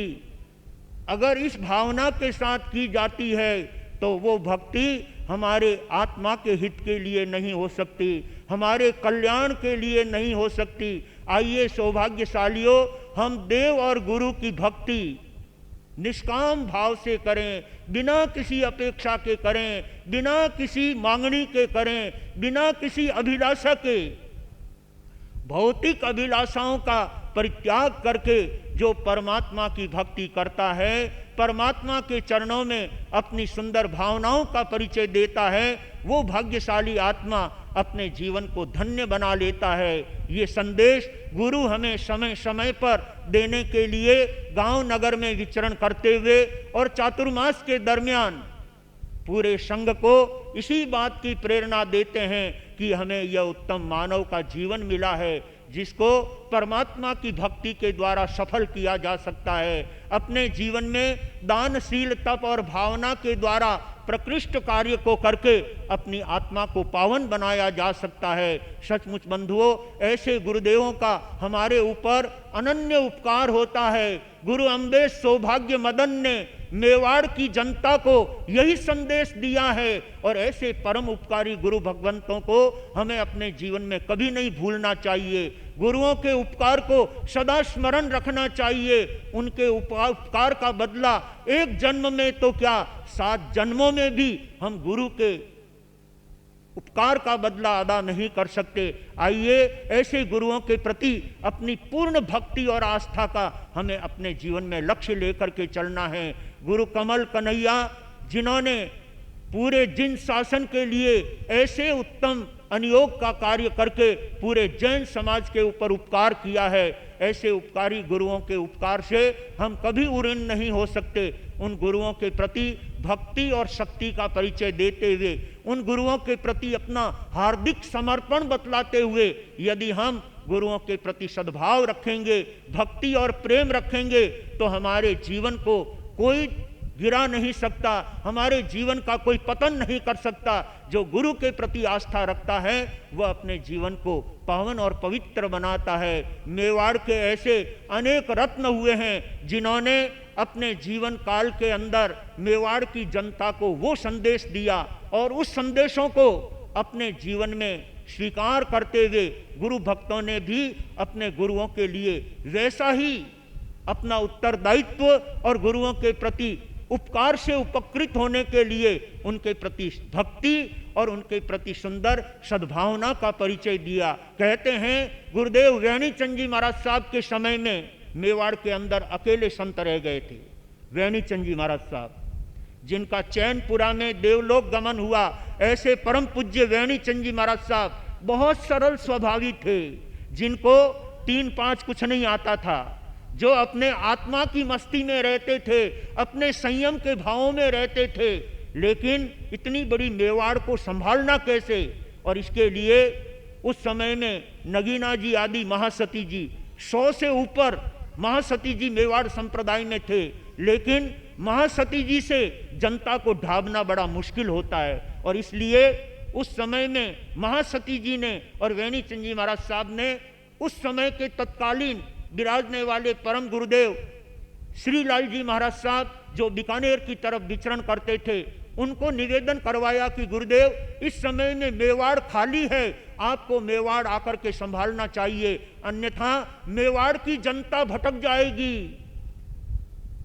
अगर इस भावना के साथ की जाती है तो वो भक्ति हमारे आत्मा के हित के लिए नहीं हो सकती, हमारे कल्याण के लिए नहीं हो सकती। आइए सौभाग्यशालियों, हम देव और गुरु की भक्ति निष्काम भाव से करें, बिना किसी अपेक्षा के करें, बिना किसी मांगनी के करें, बिना किसी अभिलाषा के। भौतिक अभिलाषाओं का परित्याग करके जो परमात्मा की भक्ति करता है, परमात्मा के चरणों में अपनी सुंदर भावनाओं का परिचय देता है, वो भाग्यशाली आत्मा अपने जीवन को धन्य बना लेता है। ये संदेश गुरु हमें समय समय पर देने के लिए गांव नगर में विचरण करते हुए और चातुर्मास के दरमियान पूरे संघ को इसी बात की प्रेरणा देते हैं कि हमें यह उत्तम मानव का जीवन मिला है जिसको परमात्मा की भक्ति के द्वारा सफल किया जा सकता है। अपने जीवन में दानशील तप और भावना के द्वारा प्रकृष्ट कार्य को करके अपनी आत्मा को पावन बनाया जा सकता है। सचमुच बंधुओं, ऐसे गुरुदेवों का हमारे ऊपर अनन्य उपकार होता है। गुरु अम्बेश सौभाग्य मदन ने मेवाड़ की जनता को यही संदेश दिया है और ऐसे परम उपकारी गुरु भगवंतों को हमें अपने जीवन में कभी नहीं भूलना चाहिए। गुरुओं के उपकार को सदा स्मरण रखना चाहिए। उनके उपकार का बदला एक जन्म में तो क्या 7 जन्मों में भी हम गुरु के उपकार का बदला अदा नहीं कर सकते। आइए ऐसे गुरुओं के प्रति अपनी पूर्ण भक्ति और आस्था का हमें अपने जीवन में लक्ष्य लेकर के चलना है। गुरु कमल कन्हैया जिन्होंने पूरे जिन शासन के लिए ऐसे उत्तम अनियोग का कार्य करके पूरे जैन समाज के ऊपर उपकार किया है, ऐसे उपकारी गुरुओं के उपकार से हम कभी ऋणी नहीं हो सकते। उन गुरुओं के प्रति भक्ति और शक्ति का परिचय देते हुए उन गुरुओं के प्रति अपना हार्दिक समर्पण बतलाते हुए यदि हम गुरुओं के प्रति सद्भाव रखेंगे, भक्ति और प्रेम रखेंगे, तो हमारे जीवन को कोई गिरा नहीं सकता, हमारे जीवन का कोई पतन नहीं कर सकता। जो गुरु के प्रति आस्था रखता है वह अपने जीवन को पावन और पवित्र बनाता है। मेवाड़ के ऐसे अनेक रत्न हुए हैं जिन्होंने अपने जीवन काल के अंदर मेवाड़ की जनता को वो संदेश दिया और उस संदेशों को अपने जीवन में स्वीकार करते हुए गुरु भक्तों ने भी अपने गुरुओं के लिए वैसा ही अपना उत्तरदायित्व और गुरुओं के प्रति उपकार से उपकृत होने के लिए उनके प्रति भक्ति और उनके प्रति सुंदर सद्भावना का परिचय दिया। कहते हैं गुरुदेव वेणी चंद जी महाराज साहब के समय में मेवाड़ के अंदर अकेले संत रह गए थे। वेणी चंद जी महाराज साहब जिनका चैनपुरा में देवलोक गमन हुआ, ऐसे परम पूज्य वेणी चंद जी महाराज साहब बहुत सरल स्वभावी थे, जिनको 3-5 कुछ नहीं आता था, जो अपने आत्मा की मस्ती में रहते थे, अपने संयम के भावों में रहते थे। लेकिन इतनी बड़ी मेवाड़ को संभालना कैसे, और इसके लिए उस समय में नगीना जी आदि महासती जी 100 से ऊपर महासती जी मेवाड़ संप्रदाय में थे। लेकिन महासती जी से जनता को ढाबना बड़ा मुश्किल होता है, और इसलिए उस समय में महासती जी ने और वेणी चंद जी महाराज साहब ने उस समय के तत्कालीन विराजने वाले परम गुरुदेव श्री लाल जी महाराज साहब जो बीकानेर की तरफ विचरण करते थे, उनको निवेदन करवाया कि गुरुदेव इस समय में मेवाड़ खाली है, आपको मेवाड़ आकर के संभालना चाहिए, अन्यथा मेवाड़ की जनता भटक जाएगी।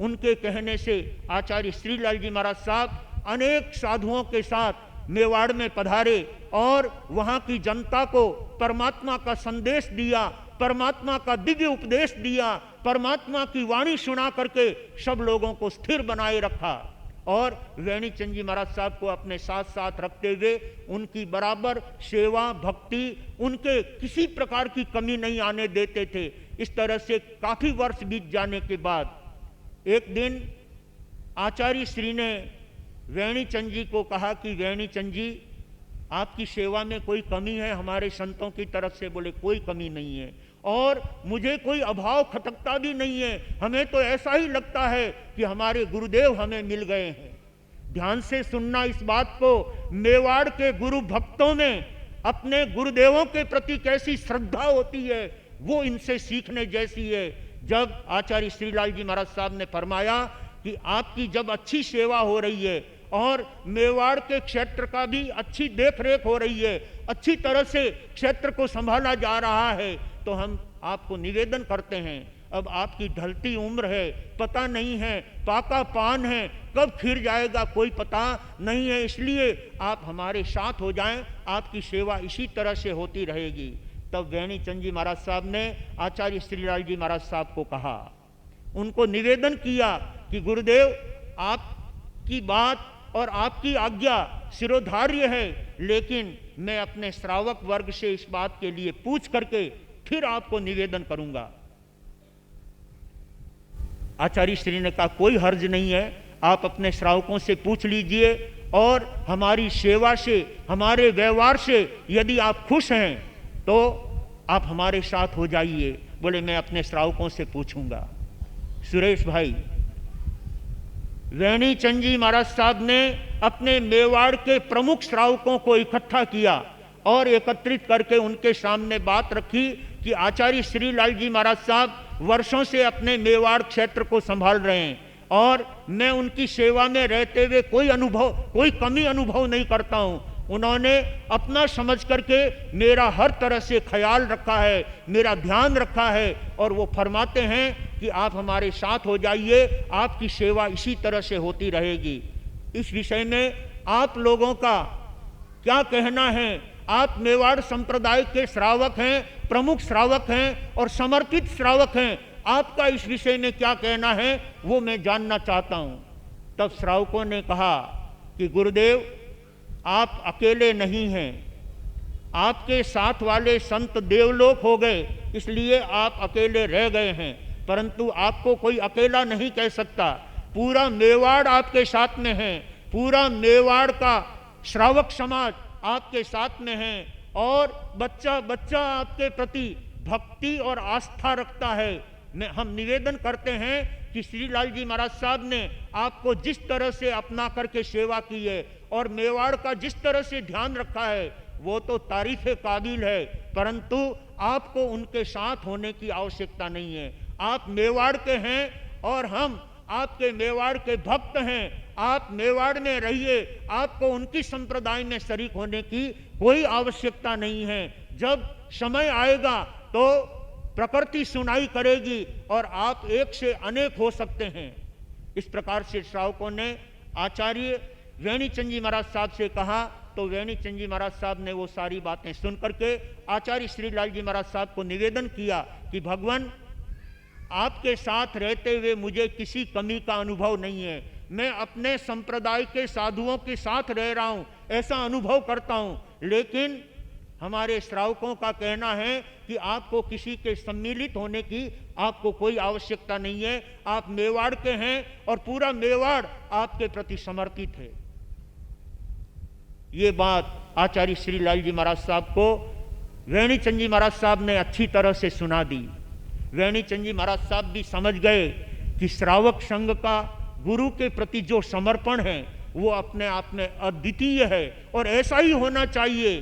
उनके कहने से आचार्य श्रीलाल जी महाराज साहब अनेक साधुओं के साथ मेवाड़ में पधारे और वहां की जनता को परमात्मा का संदेश दिया, परमात्मा का दिव्य उपदेश दिया, परमात्मा की वाणी सुना करके सब लोगों को स्थिर बनाए रखा। और वेणी चंद जी महाराज साहब को अपने साथ साथ रखते हुए उनकी बराबर सेवा भक्ति, उनके किसी प्रकार की कमी नहीं आने देते थे। इस तरह से काफी वर्ष बीत जाने के बाद एक दिन आचार्य श्री ने वेणी चंद जी को कहा कि वेणी चंद जी, आपकी सेवा में कोई कमी है? हमारे संतों की तरफ से बोले कोई कमी नहीं है, और मुझे कोई अभाव खटकता भी नहीं है, हमें तो ऐसा ही लगता है कि हमारे गुरुदेव हमें मिल गए हैं। ध्यान से सुनना इस बात को, मेवाड़ के गुरु भक्तों में अपने गुरुदेवों के प्रति कैसी श्रद्धा होती है, वो इनसे सीखने जैसी है। जब आचार्य श्रीलाल जी महाराज साहब ने फरमाया कि आपकी जब अच्छी सेवा हो रही है और मेवाड़ के क्षेत्र का भी अच्छी देख रेख हो रही है, अच्छी तरह से क्षेत्र को संभाला जा रहा है, तो हम आपको निवेदन करते हैं, अब आपकी ढलती उम्र है, पता नहीं है, पाका पान है, कब खिर जाएगा कोई पता नहीं है, इसलिए आप हमारे साथ हो जाएं, आपकी सेवा इसी तरह से होती रहेगी। तब वेणी चंद जी महाराज साहब ने आचार्य श्रीलाल जी महाराज साहब को कहा, उनको निवेदन किया कि गुरुदेव आपकी बात और आपकी आज्ञा शिरोधार्य है, लेकिन मैं अपने श्रावक वर्ग से इस बात के लिए पूछ करके फिर आपको निवेदन करूंगा। आचार्य श्री ने कहा कोई हर्ज नहीं है, आप अपने श्रावकों से पूछ लीजिए, और हमारी सेवा से, हमारे व्यवहार से यदि आप खुश हैं तो आप हमारे साथ हो जाइए। बोले मैं अपने श्रावकों से पूछूंगा। सुरेश भाई, वेणी चंद जी महाराज साहब ने अपने मेवाड़ के प्रमुख श्रावकों को इकट्ठा किया और एकत्रित करके उनके सामने बात रखी कि आचार्य श्रीलाल जी महाराज साहब वर्षों से अपने मेवाड़ क्षेत्र को संभाल रहे हैं और मैं उनकी सेवा में रहते हुए कोई कमी अनुभव नहीं करता हूं। उन्होंने अपना समझ करके मेरा हर तरह से ख्याल रखा है, मेरा ध्यान रखा है, और वो फरमाते हैं कि आप हमारे साथ हो जाइए, आपकी सेवा इसी तरह से होती रहेगी। इस विषय में आप लोगों का क्या कहना है? आप मेवाड़ संप्रदाय के श्रावक हैं, प्रमुख श्रावक हैं और समर्पित श्रावक हैं, आपका इस विषय में क्या कहना है वो मैं जानना चाहता हूं। तब श्रावकों ने कहा कि गुरुदेव आप अकेले नहीं हैं, आपके साथ वाले संत देवलोक हो गए, इसलिए आप अकेले रह गए हैं, परंतु आपको कोई अकेला नहीं कह सकता। पूरा मेवाड़ आपके साथ में है, पूरा मेवाड़ का श्रावक समाज आपके साथ में है और बच्चा बच्चा आपके प्रति भक्ति और आस्था रखता है। हम निवेदन करते हैं कि श्री लाल जी महाराज साहब ने आपको जिस तरह से अपना करके सेवा की है और मेवाड़ का जिस तरह से ध्यान रखा है वो तो तारीफ काबिल है, परंतु आपको उनके साथ होने की आवश्यकता नहीं है। आप मेवाड़ के हैं और हम आपके मेवाड़ के भक्त हैं। आप मेवाड़ में रहिए, आपको उनकी संप्रदाय में शरीक होने की कोई आवश्यकता नहीं है। जब समय आएगा तो प्रकृति सुनाई करेगी और आप एक से अनेक हो सकते हैं। इस प्रकार से श्रावकों ने आचार्य वेणीचंद जी महाराज साहब से कहा, तो वेणीचंद जी महाराज साहब ने वो सारी बातें सुन करके आचार्य श्री लाल जी महाराज साहब को निवेदन किया कि भगवान, आपके साथ रहते हुए मुझे किसी कमी का अनुभव नहीं है। मैं अपने संप्रदाय के साधुओं के साथ रह रहा हूं, ऐसा अनुभव करता हूं, लेकिन हमारे श्रावकों का कहना है कि आपको किसी के सम्मिलित होने की आपको कोई आवश्यकता नहीं है। आप मेवाड़ के हैं और पूरा मेवाड़ आपके प्रति समर्पित है। ये बात आचार्य श्री लाल जी महाराज साहब को वेणीचंद जी महाराज साहब ने अच्छी तरह से सुना दी। वेणीचंद जी महाराज साहब भी समझ गए कि श्रावक संघ का गुरु के प्रति जो समर्पण है वो अपने आप में अद्वितीय है और ऐसा ही होना चाहिए।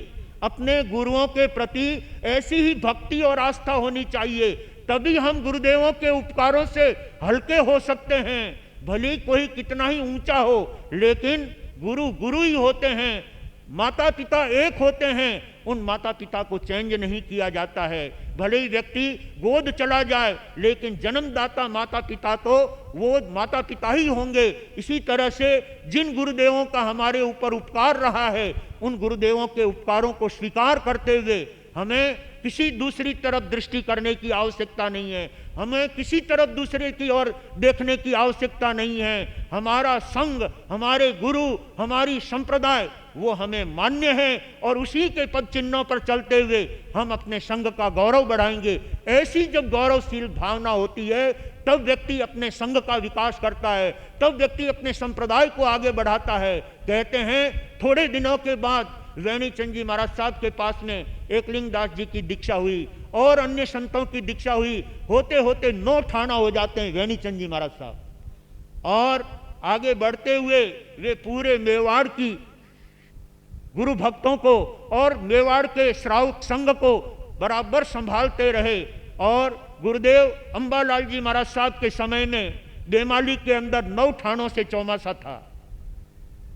अपने गुरुओं के प्रति ऐसी ही भक्ति और आस्था होनी चाहिए, तभी हम गुरुदेवों के उपकारों से हल्के हो सकते हैं। भले कोई कितना ही ऊंचा हो, लेकिन गुरु गुरु ही होते हैं। माता पिता एक होते हैं, उन माता पिता को चेंज नहीं किया जाता है। भले ही व्यक्ति गोद चला जाए, लेकिन जन्मदाता माता पिता तो वो माता पिता ही होंगे। इसी तरह से जिन गुरुदेवों का हमारे ऊपर उपकार रहा है, उन गुरुदेवों के उपकारों को स्वीकार करते हुए हमें किसी दूसरी तरफ दृष्टि करने की आवश्यकता नहीं है, हमें किसी तरफ दूसरे की ओर देखने की आवश्यकता नहीं है। हमारा संघ, हमारे गुरु, हमारी संप्रदाय वो हमें मान्य है और उसी के पद चिन्हों पर चलते हुए हम अपने संघ का गौरव बढ़ाएंगे। ऐसी जब गौरवशील भावना होती है तब व्यक्ति अपने संघ का विकास करता है, तब व्यक्ति अपने संप्रदाय को आगे बढ़ाता है। कहते हैं थोड़े दिनों के बाद वेणीचंद जी महाराज साहब के पास में एकलिंगदास जी की दीक्षा हुई और अन्य संतों की दीक्षा हुई। होते होते 9 ठाणा हो जाते हैं वेणीचंद जी महाराज साहब, और आगे बढ़ते हुए वे पूरे मेवाड़ की गुरु भक्तों को और मेवाड़ के श्रावक संघ को बराबर संभालते रहे। और गुरुदेव अंबालाल जी महाराज साहब के समय में बेमाली के अंदर 9 ठाणों से चौमासा था।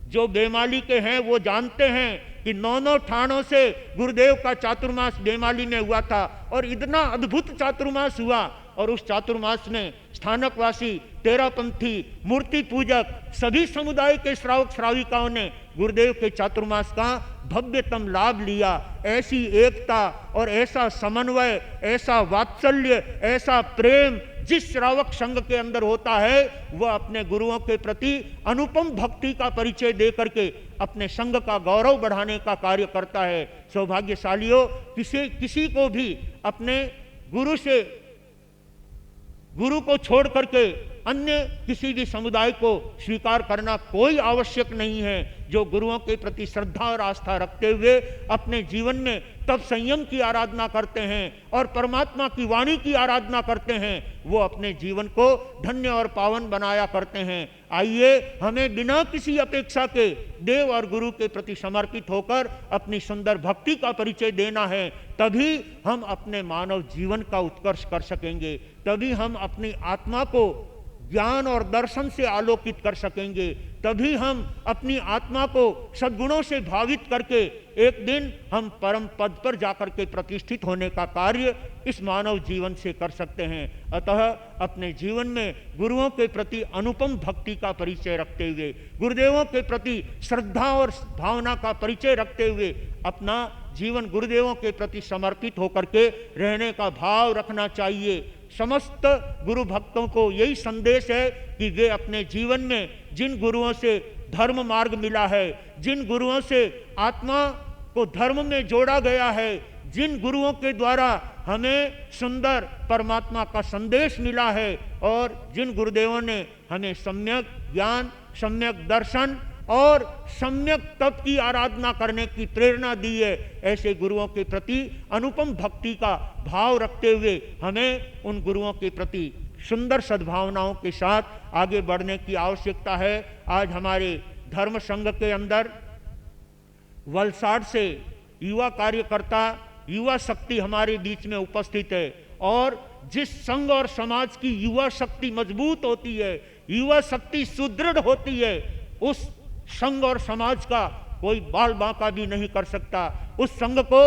जो बेमाली के हैं वो जानते हैं कि 9 ठाणों से गुरुदेव का चातुर्मास बेमाली में हुआ था और इतना अद्भुत चातुर्मास हुआ। और उस चातुर्मास में स्थानकवासी, तेरापंथी, मूर्ति पूजक सभी समुदाय के श्रावक श्राविकाओं ने गुरुदेव के चातुर्मास का भव्यतम लाभ लिया। ऐसी एकता और ऐसा समन्वय, ऐसा वात्सल्य, ऐसा प्रेम जिस श्रावक संघ के अंदर होता है वह अपने गुरुओं के प्रति अनुपम भक्ति का परिचय दे करके अपने संघ का गौरव बढ़ाने का कार्य करता है। सौभाग्यशालियों, किसी को भी अपने गुरु को छोड़ करके अन्य किसी भी समुदाय को स्वीकार करना कोई आवश्यक नहीं है। जो गुरुओं के प्रति श्रद्धा और आस्था रखते हुए अपने जीवन में तब संयम की आराधना करते हैं और परमात्मा की वाणी की आराधना करते हैं, वो अपने जीवन को धन्य और पावन बनाया करते हैं। आइए हमें बिना किसी अपेक्षा के देव और गुरु के प्रति समर्पित होकर अपनी सुंदर भक्ति का परिचय देना है। तभी हम अपने मानव जीवन का उत्कर्ष कर सकेंगे, तभी हम अपनी आत्मा को ज्ञान और दर्शन से आलोकित कर सकेंगे, तभी हम अपनी आत्मा को सद्गुणों से भावित करके एक दिन हम परम पद पर जाकर के प्रतिष्ठित होने का कार्य इस मानव जीवन से कर सकते हैं। अतः अपने जीवन में गुरुओं के प्रति अनुपम भक्ति का परिचय रखते हुए, गुरुदेवों के प्रति श्रद्धा और भावना का परिचय रखते हुए अपना जीवन गुरुदेवों के प्रति समर्पित होकर के रहने का भाव रखना चाहिए। समस्त गुरु भक्तों को यही संदेश है कि वे अपने जीवन में जिन गुरुओं से धर्म मार्ग मिला है, जिन गुरुओं से आत्मा को धर्म में जोड़ा गया है, जिन गुरुओं के द्वारा हमें सुंदर परमात्मा का संदेश मिला है और जिन गुरुदेवों ने हमें सम्यक ज्ञान, सम्यक दर्शन और सम्यक तप की आराधना करने की प्रेरणा दी है। ऐसे गुरुओं के प्रति अनुपम भक्ति का भाव रखते हुए हमें उन गुरुओं के प्रति सुंदर सद्भावनाओं के साथ आगे बढ़ने की आवश्यकता है। आज हमारे धर्म संघ के अंदर वलसाड से युवा कार्यकर्ता, युवा शक्ति हमारे बीच में उपस्थित है और जिस संघ और समाज की युवा शक्ति मजबूत होती है, युवा शक्ति सुदृढ़ होती है, उस संघ और समाज का कोई बाल बांका भी नहीं कर सकता। उस संघ को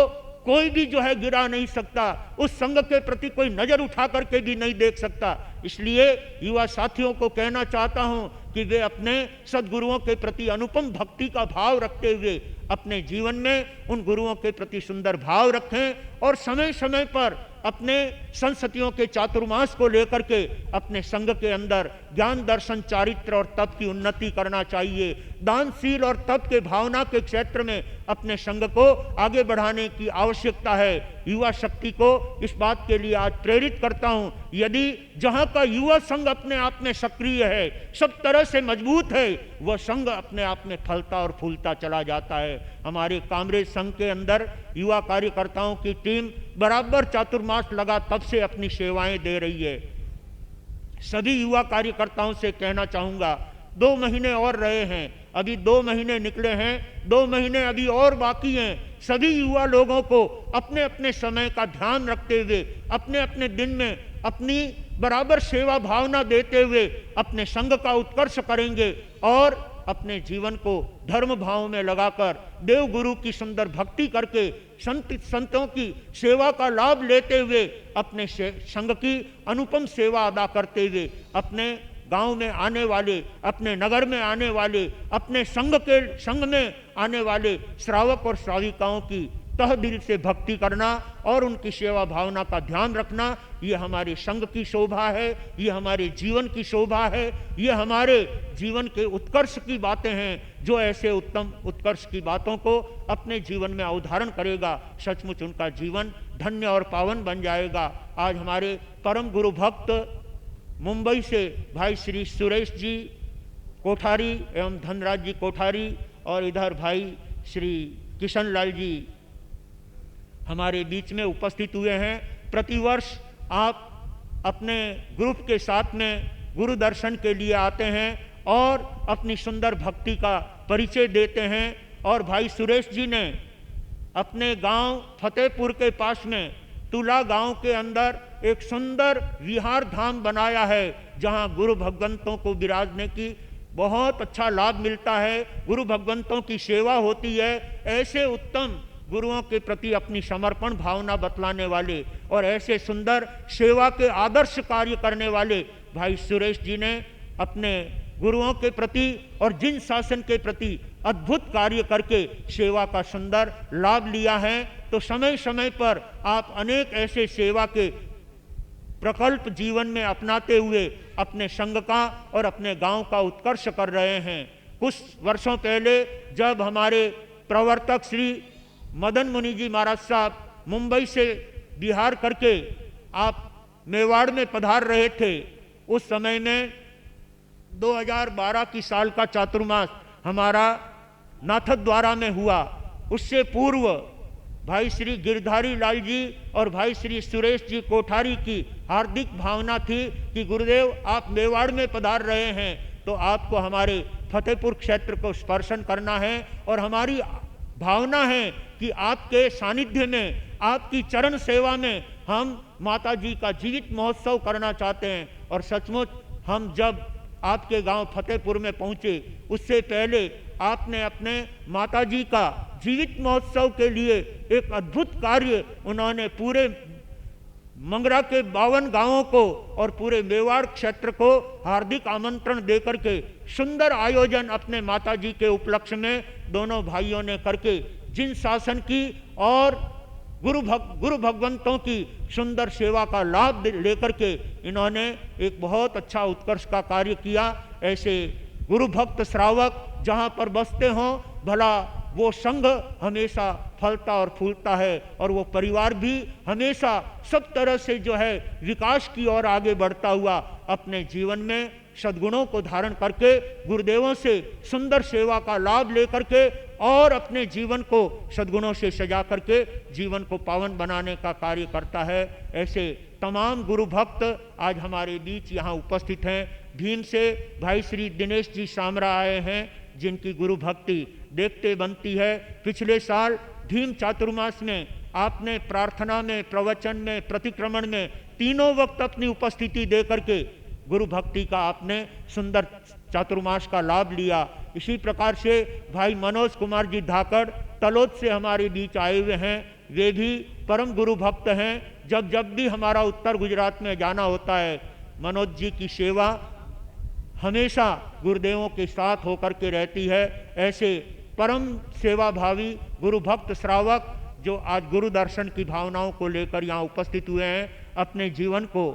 कोई भी जो है गिरा नहीं सकता, उस संघ के प्रति कोई नजर उठा करके भी नहीं देख सकता। इसलिए युवा साथियों को कहना चाहता हूं कि वे अपने सद्गुरुओं के प्रति अनुपम भक्ति का भाव रखते हुए अपने जीवन में उन गुरुओं के प्रति सुंदर भाव रखें और समय समय पर अपने संसतियों के चातुर्मास को लेकर के अपने संघ के अंदर ज्ञान, दर्शन, चारित्र और तप की उन्नति करना चाहिए। दानशील और तप के भावना के क्षेत्र में अपने संघ को आगे बढ़ाने की आवश्यकता है। युवा शक्ति को इस बात के लिए आज प्रेरित करता हूं, यदि जहां का युवा संघ अपने आप में सक्रिय है, सब तरह से मजबूत है, वह संघ अपने आप में फलता और फूलता चला जाता है। हमारे कामरेज संघ के अंदर युवा कार्यकर्ताओं की टीम बराबर चातुर्मास लगा तब से अपनी सेवाएं दे रही है। सभी युवा कार्यकर्ताओं से कहना चाहूंगा, 2 महीने और रहे हैं, अभी 2 महीने निकले हैं, 2 महीने अभी और बाकी हैं। सभी युवा लोगों को अपने अपने समय का ध्यान रखते हुए अपने अपने दिन में अपनी बराबर सेवा भावना देते हुए अपने संघ का उत्कर्ष करेंगे और अपने जीवन को धर्म भाव में लगाकर देव गुरु की सुंदर भक्ति करके संतों की सेवा का लाभ लेते हुए अपने संघ की अनुपम सेवा अदा करते हुए अपने गांव में आने वाले, अपने नगर में आने वाले, अपने संघ में आने वाले श्रावक और श्राविकाओं की तह दिल से भक्ति करना और उनकी सेवा भावना का ध्यान रखना, ये हमारे संघ की शोभा है, ये हमारे जीवन की शोभा है, ये हमारे जीवन के उत्कर्ष की बातें हैं। जो ऐसे उत्तम उत्कर्ष की बातों को अपने जीवन में अवधारण करेगा, सचमुच उनका जीवन धन्य और पावन बन जाएगा। आज हमारे परम गुरु भक्त मुंबई से भाई श्री सुरेश जी कोठारी एवं धनराज जी कोठारी और इधर भाई श्री किशन लाल जी हमारे बीच में उपस्थित हुए हैं। प्रतिवर्ष आप अपने ग्रुप के साथ में गुरु दर्शन के लिए आते हैं और अपनी सुंदर भक्ति का परिचय देते हैं। और भाई सुरेश जी ने अपने गांव फतेहपुर के पास में तुला गांव के अंदर एक सुंदर विहार धाम बनाया है, जहां गुरु भगवंतों को विराजने की बहुत अच्छा लाभ मिलता है, गुरु भगवंतों की सेवा होती है। ऐसे उत्तम गुरुओं के प्रति अपनी समर्पण भावना बतलाने वाले और ऐसे सुंदर सेवा के आदर्श कार्य करने वाले भाई सुरेश जी ने अपने गुरुओं के प्रति और जिन शासन के प्रति अद्भुत कार्य करके सेवा का सुंदर लाभ लिया है। तो समय समय पर आप अनेक ऐसे सेवा के प्रकल्प जीवन में अपनाते हुए अपने संघ का और अपने गांव का उत्कर्ष कर रहे हैं। कुछ वर्षों पहले जब हमारे प्रवर्तक श्री मदन मुनि जी महाराज साहब मुंबई से बिहार करके आप मेवाड़ में पधार रहे थे, उस समय में 2012 की साल का चातुर्मास हमारा नाथद्वारा में हुआ। उससे पूर्व भाई श्री गिरधारी लाल जी और भाई श्री सुरेश जी कोठारी की हार्दिक भावना थी कि गुरुदेव आप मेवाड़ में पधार रहे हैं तो आपको हमारे फतेहपुर क्षेत्र को स्पर्शन करना है और हमारी भावना है कि आपके सानिध्य में, आपकी चरण सेवा में हम माता जी का जीवित महोत्सव करना चाहते हैं। और सचमुच हम जब आपके गांव फतेहपुर में पहुंचे, उससे पहले आपने अपने माता जी का जीवित महोत्सव के लिए एक अद्भुत कार्य उन्होंने पूरे मंगरा के 52 गांवों को और पूरे मेवाड़ क्षेत्र को हार्दिक आमंत्रण देकर के सुंदर आयोजन अपने माता जी के उपलक्ष्य में दोनों भाइयों ने करके जिन शासन की और गुरु भगवंतों की सुंदर सेवा का लाभ लेकर के इन्होंने एक बहुत अच्छा उत्कर्ष का कार्य किया। ऐसे गुरु भक्त श्रावक जहाँ पर बसते हों, भला वो संघ हमेशा फलता और फूलता है और वो परिवार भी हमेशा सब तरह से जो है विकास की ओर आगे बढ़ता हुआ अपने जीवन में सद्गुणों को धारण करके गुरुदेवों से सुंदर सेवा का लाभ लेकर के और अपने जीवन को सद्गुणों से सजा करके जीवन को पावन बनाने का कार्य करता है। ऐसे तमाम गुरु भक्त आज हमारे बीच यहाँ उपस्थित हैं। भीम से भाई श्री दिनेश जी सामरा आए हैं, जिनकी गुरु भक्ति देखते बनती है। पिछले साल भीम चातुर्मास में आपने प्रार्थना में, प्रवचन में, प्रतिक्रमण में तीनों वक्त अपनी उपस्थिति दे करके गुरु भक्ति का आपने सुंदर चातुर्मास का लाभ लिया। इसी प्रकार से भाई मनोज कुमार जी धाकड़ तलोद से हमारे बीच आए हुए हैं। वे भी परम गुरु भक्त हैं। जब जब भी हमारा उत्तर गुजरात में जाना होता है, मनोज जी की सेवा हमेशा गुरुदेवों के साथ होकर के रहती है। ऐसे परम सेवा भावी गुरु भक्त श्रावक जो आज गुरु दर्शन की भावनाओं को लेकर यहाँ उपस्थित हुए हैं, अपने जीवन को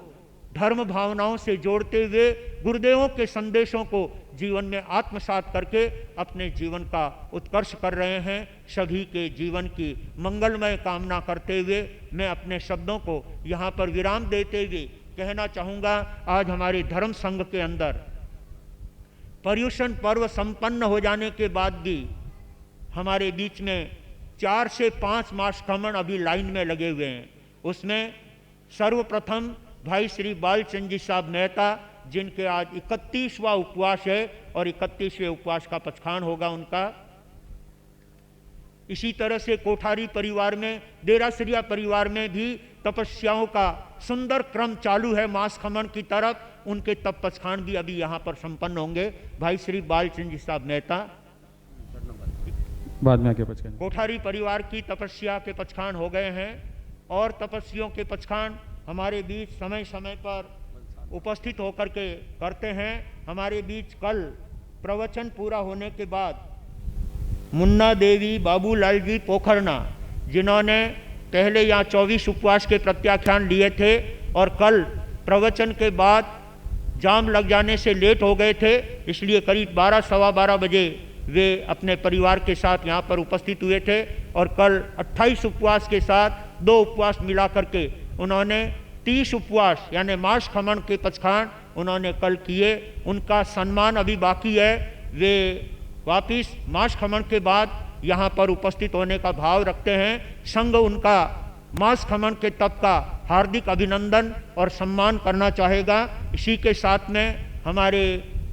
धर्म भावनाओं से जोड़ते हुए गुरुदेवों के संदेशों को जीवन में आत्मसात करके अपने जीवन का उत्कर्ष कर रहे हैं। सभी के जीवन की मंगलमय कामना करते हुए मैं अपने शब्दों को यहाँ पर विराम देते हुए कहना चाहूँगा, आज हमारे धर्म संघ के अंदर पर्युषण पर्व संपन्न हो जाने के बाद भी हमारे बीच में 4 से 5 मास खमन अभी लाइन में लगे हुए हैं। उसमें सर्वप्रथम भाई श्री बालचंद जी साहब मेहता, जिनके आज 31वां उपवास है और 31वें उपवास का पचखान होगा उनका। इसी तरह से कोठारी परिवार में, देरासरिया परिवार में भी तपस्याओं का सुंदर क्रम चालू है मास खमन की तरफ। उनके तप पचखान भी अभी यहाँ पर संपन्न होंगे। भाई श्री बालचंद जी साहब मेहता बाद में आके पचखान, कोठारी परिवार की तपस्या के पचखान हो गए हैं और तपस्वियों के पचखान हमारे बीच समय समय पर उपस्थित होकर के करते हैं। हमारे बीच कल प्रवचन पूरा होने के बाद मुन्ना देवी बाबूलाल जी पोखरना, जिन्होंने पहले यहाँ 24 उपवास के प्रत्याख्यान लिए थे और कल प्रवचन के बाद जाम लग जाने से लेट हो गए थे, इसलिए करीब 12 सवा 12 बजे वे अपने परिवार के साथ यहाँ पर उपस्थित हुए थे और कल 28 उपवास के साथ 2 उपवास मिला करके उन्होंने 30 उपवास यानी मास खमन के पचखान उन्होंने कल किए। उनका सम्मान अभी बाकी है। वे वापिस मास खमन के बाद यहाँ पर उपस्थित होने का भाव रखते हैं। संघ उनका मास खमन के तप का हार्दिक अभिनंदन और सम्मान करना चाहेगा। इसी के साथ में हमारे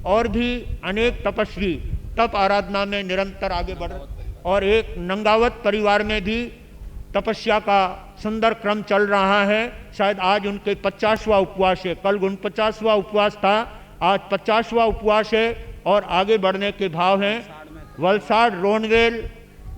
और भी अनेक तपस्वी तप आराधना में निरंतर आगे बढ़ और एक नंगावत परिवार में भी तपस्या का सुंदर क्रम चल रहा है। शायद आज उनके 50वां उपवास है। कल 49वां उपवास था, आज 50वां उपवास है और आगे बढ़ने के भाव हैं। वलसाड़ रोनवेल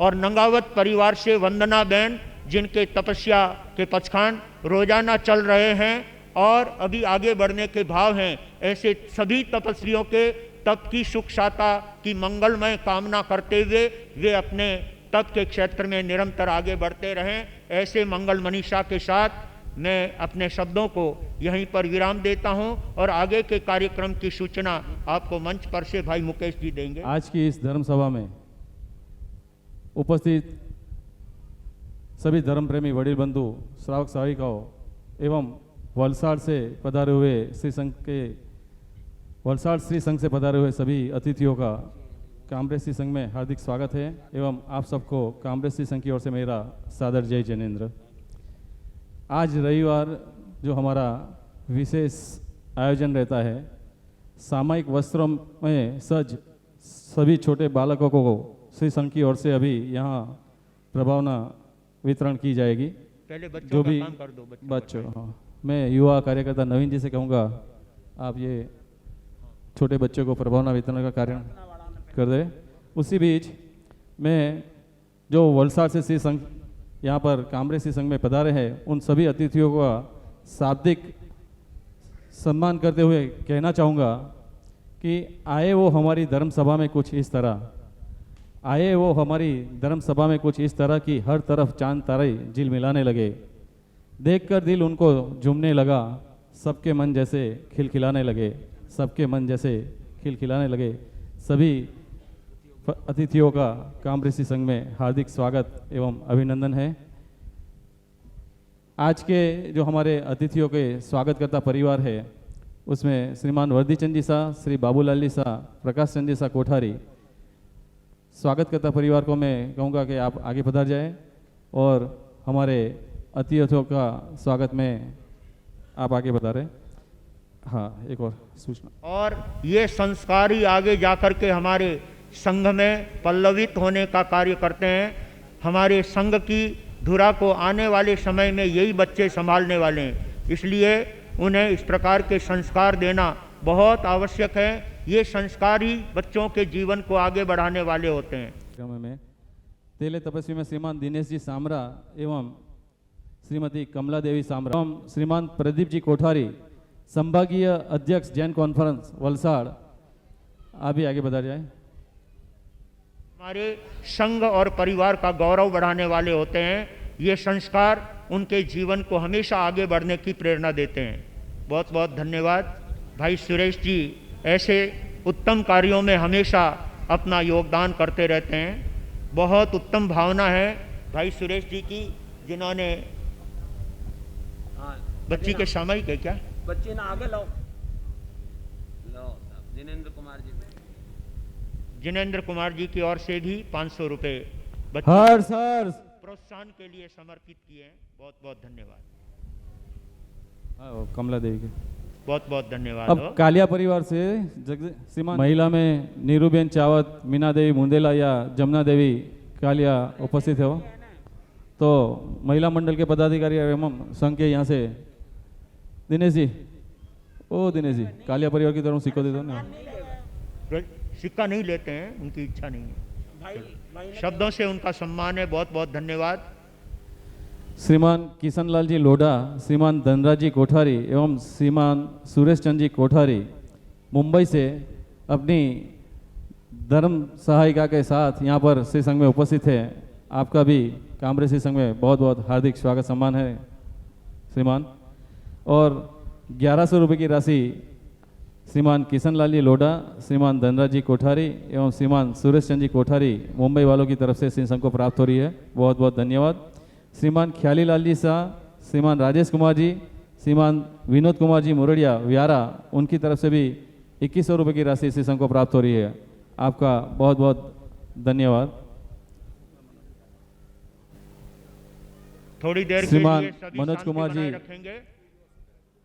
और नंगावत परिवार से वंदना बहन, जिनके तपस्या के पचखान रोजाना चल रहे हैं और अभी आगे बढ़ने के भाव हैं। ऐसे सभी तपस्वियों के तप की सुख शाता की मंगलमय कामना करते हुए वे अपने तप के क्षेत्र में निरंतर आगे बढ़ते रहें। ऐसे मंगल मनीषा के साथ मैं अपने शब्दों को यहीं पर विराम देता हूं और आगे के कार्यक्रम की सूचना आपको मंच पर से भाई मुकेश जी देंगे। आज की इस धर्म सभा में उपस्थित सभी धर्म प्रेमी वडील बंधु, श्रावक श्राविकाओं एवं वलसाड़ से पधारे हुए वलसाड़ श्री संघ से पधारे हुए सभी अतिथियों का कामरेज संघ में हार्दिक स्वागत है एवं आप सबको कामरेज संघ की ओर से मेरा सादर जय जैनेन्द्र। आज रविवार जो हमारा विशेष आयोजन रहता है, सामायिक वस्त्रों में सज सभी छोटे बालकों को श्री संघ की ओर से अभी यहाँ प्रभावना वितरण की जाएगी। पहले बच्चों जो का भी काम कर दो, बच्चों, हाँ, मैं युवा कार्यकर्ता नवीन जी से कहूँगा आप ये छोटे बच्चों को प्रभावना वितरण का कार्य कर दे। उसी बीच मैं जो वलसाड़ से श्री संघ यहाँ पर कामरेज श्री संघ में पधारे हैं, उन सभी अतिथियों का शाब्दिक सम्मान करते हुए कहना चाहूँगा कि आए वो हमारी धर्म सभा में कुछ इस तरह, आए वो हमारी धर्म सभा में कुछ इस तरह की हर तरफ चांद तारे झिलमिलाने लगे, देखकर दिल उनको झूमने लगा, सबके मन जैसे खिलखिलाने लगे, सबके मन जैसे खिलखिलाने लगे। सभी अतिथियों का कामरेज श्री संघ में हार्दिक स्वागत एवं अभिनंदन है। आज के जो हमारे अतिथियों के स्वागत करता परिवार है, उसमें श्रीमान वर्दी चंद जी शाह, श्री बाबूलाल जी शाह, प्रकाश चंद जी शाह कोठारी, स्वागतकर्ता परिवार को मैं कहूँगा कि आप आगे पधार जाएं और हमारे अतिथियों का स्वागत में आप आगे बता रहे। हाँ, एक और सूचना। और ये संस्कार ही आगे जाकर के हमारे संघ में पल्लवित होने का कार्य करते हैं। हमारे संघ की धुरा को आने वाले समय में यही बच्चे संभालने वाले हैं, इसलिए उन्हें इस प्रकार के संस्कार देना बहुत आवश्यक है। ये संस्कार ही बच्चों के जीवन को आगे बढ़ाने वाले होते हैं। में तेले तपस्वी में श्रीमान दिनेश जी सामरा एवं श्रीमती कमला देवी सामरा एवं श्रीमान प्रदीप जी कोठारी, संभागीय अध्यक्ष जैन कॉन्फ्रेंस वलसाड़, आप भी आगे बढ़ा जाए। हमारे संघ और परिवार का गौरव बढ़ाने वाले होते हैं। ये संस्कार उनके जीवन को हमेशा आगे बढ़ने की प्रेरणा देते हैं। बहुत बहुत धन्यवाद। भाई सुरेश जी ऐसे उत्तम कार्यों में हमेशा अपना योगदान करते रहते हैं। बहुत उत्तम भावना है भाई सुरेश जी की, जिन्होंने बच्ची के सामयिक है क्या, बच्चे ना आगे लो जिनेंद्र कुमार जी की ओर से भी 500 रुपये हर्ष हर्ष प्रोत्साहन के लिए समर्पित किए हैं। बहुत बहुत धन्यवाद। कमला देवी के बहुत बहुत धन्यवाद। अब कालिया परिवार से श्रीमान महिला में नीरूबेन चावत, मीना देवी मुंदेला या जमुना देवी कालिया उपस्थित हो, तो महिला मंडल के पदाधिकारी एवं संघ के यहाँ से दिनेश जी, ओ दिनेश जी, कालिया परिवार की तरफ सिक्का दे दो ना। सिक्का नहीं लेते हैं, उनकी इच्छा नहीं है। शब्दों से उनका सम्मान है। बहुत बहुत धन्यवाद। श्रीमान किशनलाल जी लोढ़ा, श्रीमान धनराज जी कोठारी एवं श्रीमान सुरेश चंद जी कोठारी मुंबई से अपनी धर्म सहायिका के साथ यहाँ पर श्री संघ में उपस्थित है। आपका भी कामरे श्री संघ में बहुत बहुत हार्दिक स्वागत सम्मान है श्रीमान। और 1100 रुपये की राशि श्रीमान किशनलाल जी लोढ़ा, श्रीमान धनराज जी कोठारी एवं श्रीमान सुरेश चंद जी कोठारी मुंबई वालों की तरफ से श्री संघ को प्राप्त हो रही है। बहुत बहुत धन्यवाद। श्रीमान ख्याली लाल जी शाह, श्रीमान राजेश कुमार जी, श्रीमान विनोद कुमार जी मुरड़िया व्यारा, उनकी तरफ से भी 2100 रुपये की राशि श्री संघ को प्राप्त हो रही है। आपका बहुत बहुत धन्यवाद। थोड़ी देर के श्रीमान लिए सभी मनोज शांति कुमार बनाए जी। रखेंगे।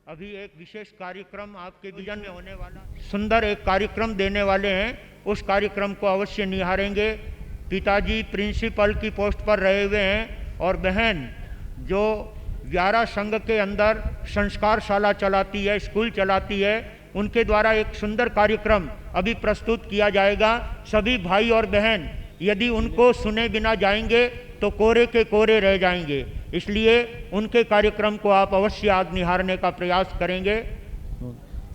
अभी एक विशेष कार्यक्रम आपके विजन में होने वाला, सुंदर एक कार्यक्रम देने वाले हैं। उस कार्यक्रम को अवश्य निहारेंगे। पिताजी प्रिंसिपल की पोस्ट पर रहे हुए हैं और बहन जो व्यारा संघ के अंदर संस्कारशाला चलाती है, स्कूल चलाती है, उनके द्वारा एक सुंदर कार्यक्रम अभी प्रस्तुत किया जाएगा। सभी भाई और बहन यदि उनको सुने बिना जाएंगे तो कोरे के कोरे रह जाएंगे, इसलिए उनके कार्यक्रम को आप अवश्य आज निहारने का प्रयास करेंगे।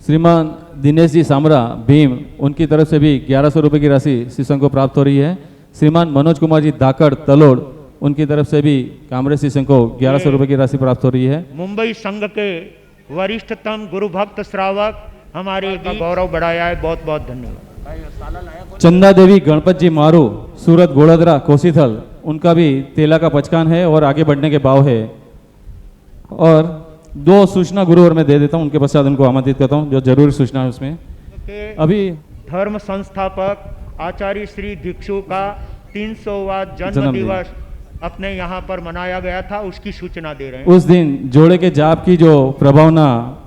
श्रीमान दिनेश जी सामरा भीम, उनकी तरफ से भी 1100 रुपये की राशि श्री संघ को प्राप्त हो रही है। श्रीमान मनोज कुमार जी दाकड़ तलोड़, उनकी तरफ से भी कामरे श्री संघ को 1100 रुपये की राशि प्राप्त हो रही है। मुंबई संघ के वरिष्ठतम गुरु भक्त श्रावक हमारे का गौरव बढ़ाया है। बहुत बहुत धन्यवाद। चंदा देवी गणपत जी मारू, सूरत गोड़ादरा कोसीथल, उनका भी तेला का पचकान है और आगे बढ़ने के भाव है। और 2 सूचना गुरु और मैं दे देता हूं, उनके पश्चात उनको आमंत्रित करता हूं जो जरूरी सूचना है उसमें। अभी धर्म संस्थापक आचार्य श्री भिक्षु का 300वां जन्म जन्मदिन दिवस अपने यहाँ पर मनाया गया था, उसकी सूचना दे रहे हैं। उस दिन जोड़े के जाप की जो प्रभावना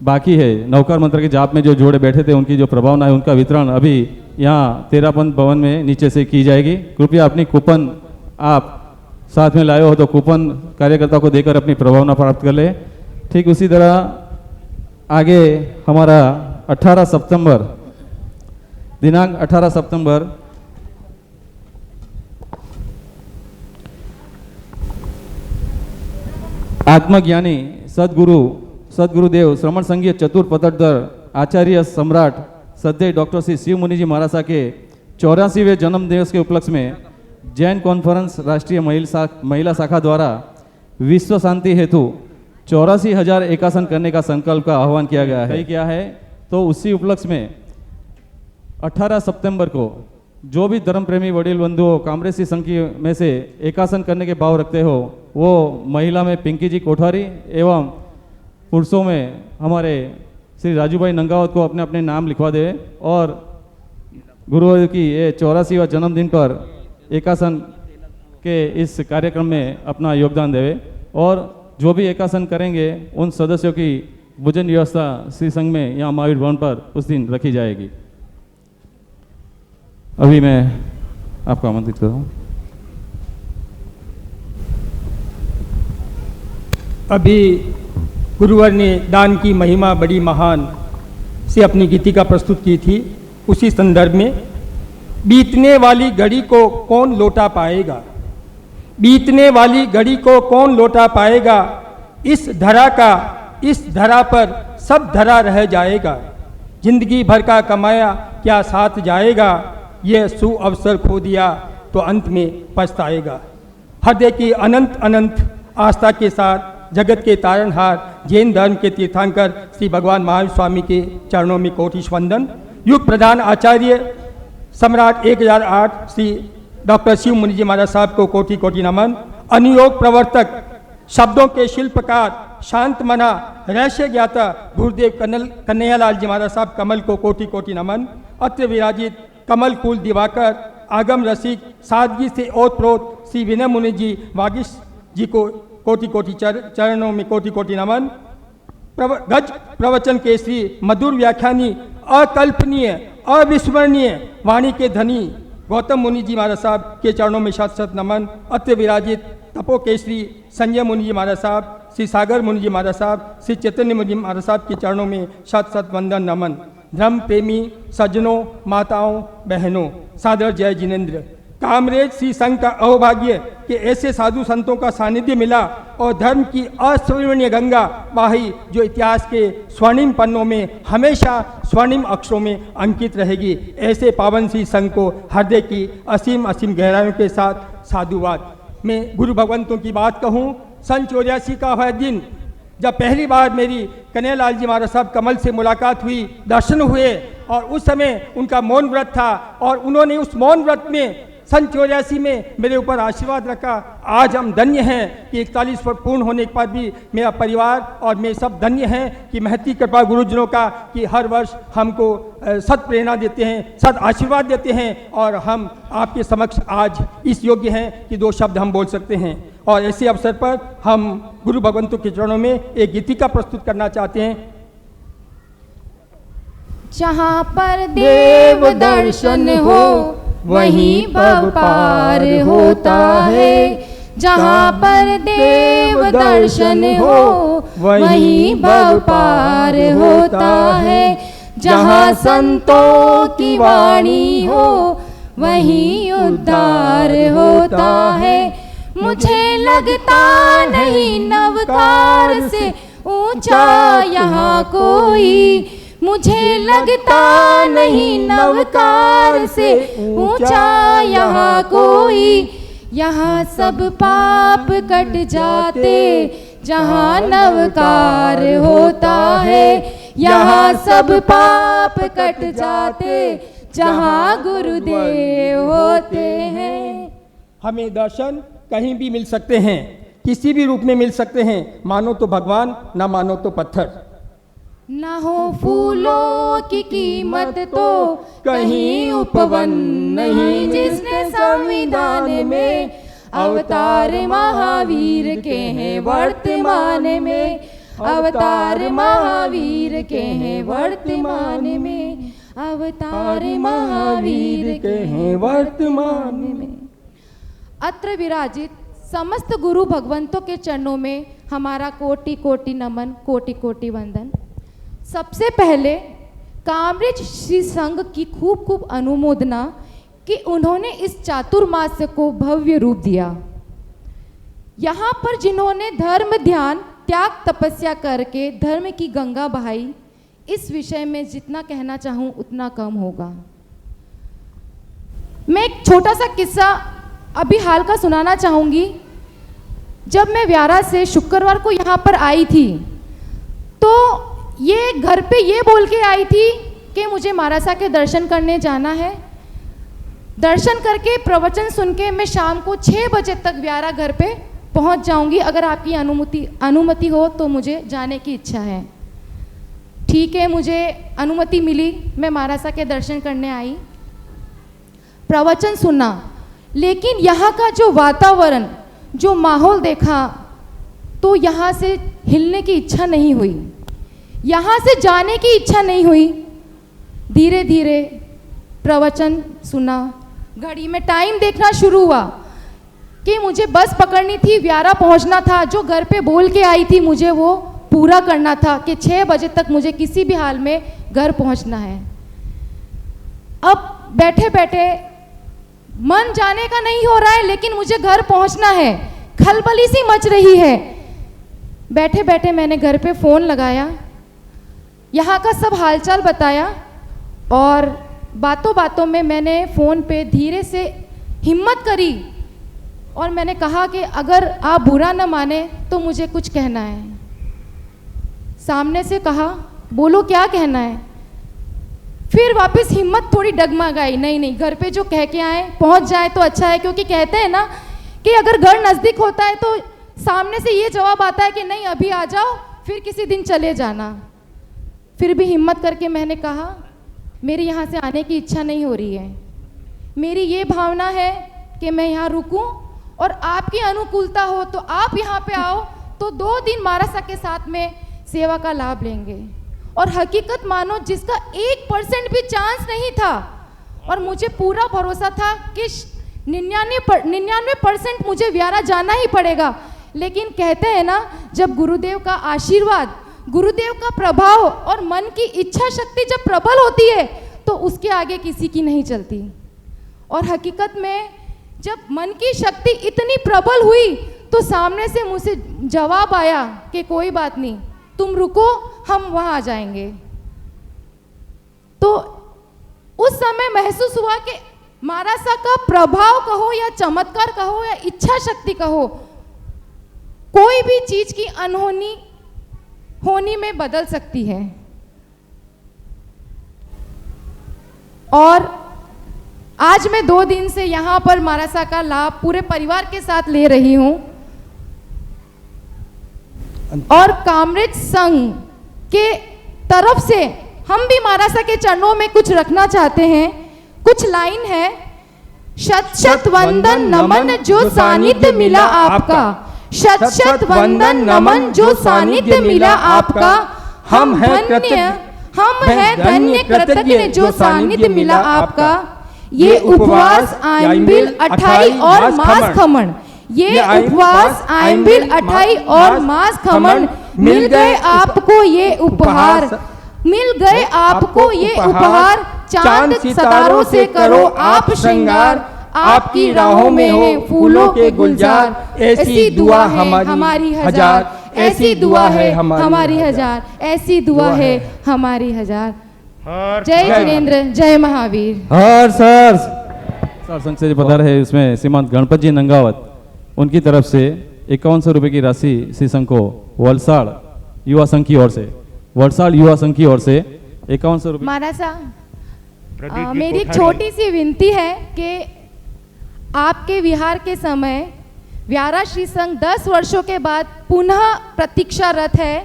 बाकी है, नौकार मंत्र के जाप में जो जोड़े बैठे थे उनकी जो प्रभावना है, उनका वितरण अभी यहाँ तेरापंथ भवन में नीचे से की जाएगी। कृपया अपनी कूपन आप साथ में लाए हो तो कूपन कार्यकर्ता को देकर अपनी प्रभावना प्राप्त कर ले। ठीक उसी तरह आगे हमारा 18 सितंबर, दिनांक 18 सितंबर आत्मज्ञानी सदगुरुदेव श्रमण संघीय चतुर पतड़धर आचार्य सम्राट सद्य डॉक्टर श्री शिव मुनि जी महाराज के 84वें जन्म दिवस के उपलक्ष्य में जैन कॉन्फ्रेंस राष्ट्रीय महिला शाखा द्वारा विश्व शांति हेतु 84,000 एकासन करने का संकल्प का आह्वान किया गया है। क्या है तो उसी उपलक्ष्य में 18 सितंबर को जो भी धर्म प्रेमी वडील बंधुओं कामरेसी संघ में से एकासन करने के भाव रखते हो, वो महिला में पिंकी जी कोठारी एवं पुरुषों में हमारे श्री राजू भाई नंगावत को अपने अपने नाम लिखवा दे और गुरुवार की ये 84वां जन्मदिन पर एकासन के इस कार्यक्रम में अपना योगदान देवे। और जो भी एकासन करेंगे उन सदस्यों की भोजन व्यवस्था श्री संघ में यहाँ महावीर भवन पर उस दिन रखी जाएगी। अभी मैं आपको आमंत्रित कर रहा हूँ। अभी गुरुवर ने दान की महिमा बड़ी महान से अपनी गीतिका प्रस्तुत की थी। उसी संदर्भ में बीतने वाली घड़ी को कौन लौटा पाएगा, बीतने वाली घड़ी को कौन लौटा पाएगा, इस धरा पर सब धरा रह जाएगा, जिंदगी भर का कमाया क्या साथ जाएगा, यह सुअवसर खो दिया तो अंत में पछताएगा। हृदय की अनंत अनंत आस्था के साथ जगत के तारणहार जैन धर्म के तीर्थंकर श्री भगवान महावीर स्वामी के चरणों में कोटिश वंदन। युग प्रधान आचार्य सम्राट 1008 श्री डॉक्टर शिव मुनि जी महाराज साहब को कोटि कोटि नमन। अनुयोग प्रवर्तक, शब्दों के शिल्पकार, शांत मना, रहस्य ज्ञाता गुरुदेव कन्हैयालाल जी महाराज साहब कमल को कोटि कोटि नमन। अत्र विराजित कमल कुल दिवाकर, आगम रसिक, सादगी से ओतप्रोत श्री विनय मुनि जी वागिश जी को कोटि कोटि चरणों में कोटि कोटि नमन। गज प्रवचन के श्री मधुर व्याख्यानी, अकल्पनीय अविस्मरणीय वाणी के धनी गौतम मुनि जी महाराज साहब के चरणों में शत शत नमन। अत्र विराजित तपो के श्री संजय मुनि जी महाराज साहब, श्री सागर मुनि जी महाराज साहब, श्री चैतन्य मुनि जी महाराज साहब के चरणों में शत शत वंदन नमन। धर्म प्रेमी सज्जनों, माताओं, बहनों, सादर जय जिनेन्द्र। कामरेज श्री संघ का अहोभाग्य कि ऐसे साधु संतों का सानिध्य मिला और धर्म की अस्वर्णीय गंगा बही जो इतिहास के स्वर्णिम पन्नों में हमेशा स्वर्णिम अक्षरों में अंकित रहेगी। ऐसे पावन श्री संघ को हृदय की असीम असीम गहराइयों के साथ साधुवाद। मैं गुरु भगवंतों की बात कहूँ, सन 84 का वह दिन जब पहली बार मेरी कन्हैयालाल जी महाराज साहब कमल से मुलाकात हुई, दर्शन हुए, और उस समय उनका मौन व्रत था और उन्होंने उस मौन व्रत में सन 84 में मेरे ऊपर आशीर्वाद रखा। आज हम धन्य हैं कि 41 वर्ष पूर्ण होने के बाद भी मेरा परिवार और मैं सब धन्य हैं कि महती कृपा गुरुजनों का कि हर वर्ष हमको सत प्रेरणा देते हैं, सत आशीर्वाद देते हैं और हम आपके समक्ष आज इस योग्य हैं कि 2 शब्द हम बोल सकते हैं। और ऐसे अवसर पर हम गुरु भगवंतों के चरणों में एक गीतिका प्रस्तुत करना चाहते हैं। जहाँ पर देव दर्शन हो वहीं भव पार होता है, जहाँ पर देव दर्शन हो वहीं भव पार होता है, जहाँ संतों की वाणी हो वहीं उद्धार होता है। मुझे लगता नहीं नवकार से ऊंचा यहाँ कोई, मुझे लगता नहीं नवकार से ऊंचा यहाँ कोई, यहाँ सब पाप कट जाते जहाँ नवकार होता है, यहाँ सब पाप कट जाते जहाँ गुरुदेव होते हैं। हमें दर्शन कहीं भी मिल सकते हैं, किसी भी रूप में मिल सकते हैं, मानो तो भगवान, ना मानो तो पत्थर। ना हो फूलों की कीमत तो कहीं उपवन नहीं, जिसने संविधान में अवतार महावीर के हैं वर्तमान में, अवतार महावीर के हैं वर्तमान में, अवतार महावीर के हैं वर्तमान में। अत्र विराजित समस्त गुरु भगवंतों के चरणों में हमारा कोटि कोटि नमन, कोटि कोटि वंदन। सबसे पहले कामरेज श्री संघ की खूब खूब अनुमोदना कि उन्होंने इस चातुर्मास को भव्य रूप दिया। यहाँ पर जिन्होंने धर्म ध्यान त्याग तपस्या करके धर्म की गंगा बहाई, इस विषय में जितना कहना चाहूँ उतना कम होगा। मैं एक छोटा सा किस्सा अभी हाल का सुनाना चाहूँगी। जब मैं व्यारा से शुक्रवार को यहाँ पर आई थी तो ये घर पे ये बोल के आई थी कि मुझे महाराजा के दर्शन करने जाना है। दर्शन करके प्रवचन सुन के मैं शाम को 6 बजे तक व्यारा घर पे पहुंच जाऊंगी। अगर आपकी अनुमति हो तो मुझे जाने की इच्छा है। ठीक है, मुझे अनुमति मिली, मैं महाराजा के दर्शन करने आई, प्रवचन सुना, लेकिन यहाँ का जो वातावरण, जो माहौल देखा तो यहाँ से हिलने की इच्छा नहीं हुई, यहाँ से जाने की इच्छा नहीं हुई। धीरे धीरे प्रवचन सुना, घड़ी में टाइम देखना शुरू हुआ कि मुझे बस पकड़नी थी, व्यारा पहुँचना था, जो घर पे बोल के आई थी मुझे वो पूरा करना था कि 6 बजे तक मुझे किसी भी हाल में घर पहुँचना है। अब बैठे बैठे मन जाने का नहीं हो रहा है, लेकिन मुझे घर पहुंचना है, खलबली सी मच रही है। बैठे बैठे मैंने घर पे फ़ोन लगाया, यहाँ का सब हालचाल बताया और बातों बातों में मैंने फ़ोन पे धीरे से हिम्मत करी और मैंने कहा कि अगर आप बुरा न माने तो मुझे कुछ कहना है। सामने से कहा, बोलो क्या कहना है। फिर वापस हिम्मत थोड़ी डगमगाई, नहीं घर पे जो कह के आए पहुंच जाए तो अच्छा है, क्योंकि कहते हैं ना कि अगर घर नज़दीक होता है तो सामने से ये जवाब आता है कि नहीं अभी आ जाओ, फिर किसी दिन चले जाना। फिर भी हिम्मत करके मैंने कहा, मेरी यहाँ से आने की इच्छा नहीं हो रही है, मेरी ये भावना है कि मैं यहाँ रुकूं और आपकी अनुकूलता हो तो आप यहाँ पे आओ तो 2 दिन महाराजा के साथ में सेवा का लाभ लेंगे। और हकीकत मानो जिसका 1% भी चांस नहीं था और मुझे पूरा भरोसा था कि 99% मुझे व्यारा जाना ही पड़ेगा। लेकिन कहते हैं ना, जब गुरुदेव का आशीर्वाद, गुरुदेव का प्रभाव और मन की इच्छा शक्ति जब प्रबल होती है तो उसके आगे किसी की नहीं चलती। और हकीकत में जब मन की शक्ति इतनी प्रबल हुई तो सामने से मुझसे जवाब आया कि कोई बात नहीं, तुम रुको, हम वहाँ आ जाएंगे। तो उस समय महसूस हुआ कि महाराजा का प्रभाव कहो या चमत्कार कहो या इच्छा शक्ति कहो, कोई भी चीज की अनहोनी होनी में बदल सकती है। और आज मैं 2 दिन से यहाँ पर महाराजा का लाभ पूरे परिवार के साथ ले रही हूँ और कामरेज संघ के तरफ से हम भी महाराजा के चरणों में कुछ रखना चाहते हैं। कुछ लाइन है, शत शत वंदन नमन जो सानिध्य मिला आपका, शत शत वंदन नमन जो सानिध्य मिला आपका, हम हैं धन्य कृतज्ञ जो सानिध्य मिला आपका। ये उपवास आइंबिल 28 और मास खमन, ये उपवास आइंबिल 28 और मास खमन, मिल गए आपको ये उपहार, मिल गए आपको ये उपहार, चांद सितारों से करो आप श्रृंगार, आपकी राहों में है फूलों के गुलजार, ऐसी दुआ है हमारी हजार, ऐसी दुआ है हमारी हजार, ऐसी दुआ है हमारी हजार। जय जिनेंद्र, जय महावीर। हर सर संघ से बता रहे उसमें श्रीमान गणपत जी नंगावत, उनकी तरफ से 5100 रुपये की राशि श्री संघ को वलसाड़ युवा संघ की ओर से, वलसाड़ युवा संघ की ओर से 5100 रुपये। महाराजा, मेरी एक छोटी सी विनती है कि आपके विहार के समय व्यारा श्री संघ 10 वर्षों के बाद पुनः प्रतीक्षारत है।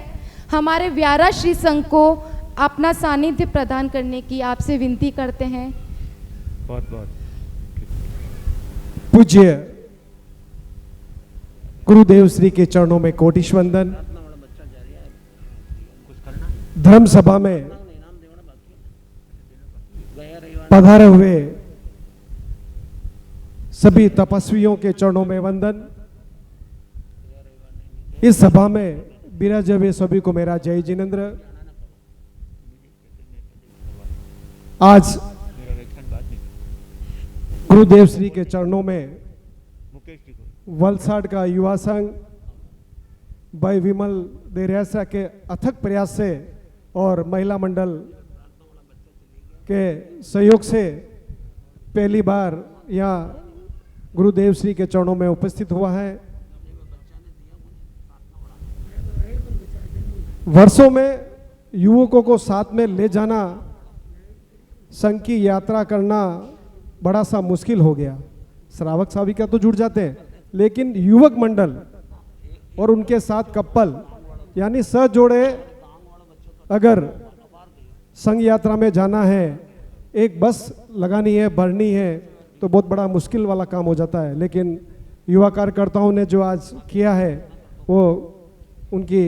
हमारे व्यारा श्री संघ को अपना सानिध्य प्रदान करने की आपसे विनती करते हैं। बहुत बहुत पूज्य गुरुदेव श्री के चरणों में कोटिश वंदन। धर्म सभा में पधारे हुए सभी तपस्वियों के चरणों में वंदन। इस सभा में विराजे हुए सभी को मेरा जय जिनेंद्र। आज गुरुदेव श्री के चरणों में वलसाड़ का युवा संघ भाई विमल देरियासा के अथक प्रयास से और महिला मंडल के सहयोग से पहली बार यहाँ गुरुदेव श्री के चरणों में उपस्थित हुआ है। वर्षों में युवकों को साथ में ले जाना, संघ की यात्रा करना बड़ा सा मुश्किल हो गया। श्रावक श्राविका तो जुड़ जाते हैं, लेकिन युवक मंडल और उनके साथ कपल यानी सह जोड़े अगर संघ यात्रा में जाना है, एक बस लगानी है, भरनी है, तो बहुत बड़ा मुश्किल वाला काम हो जाता है। लेकिन युवा कार्यकर्ताओं ने जो आज किया है वो उनकी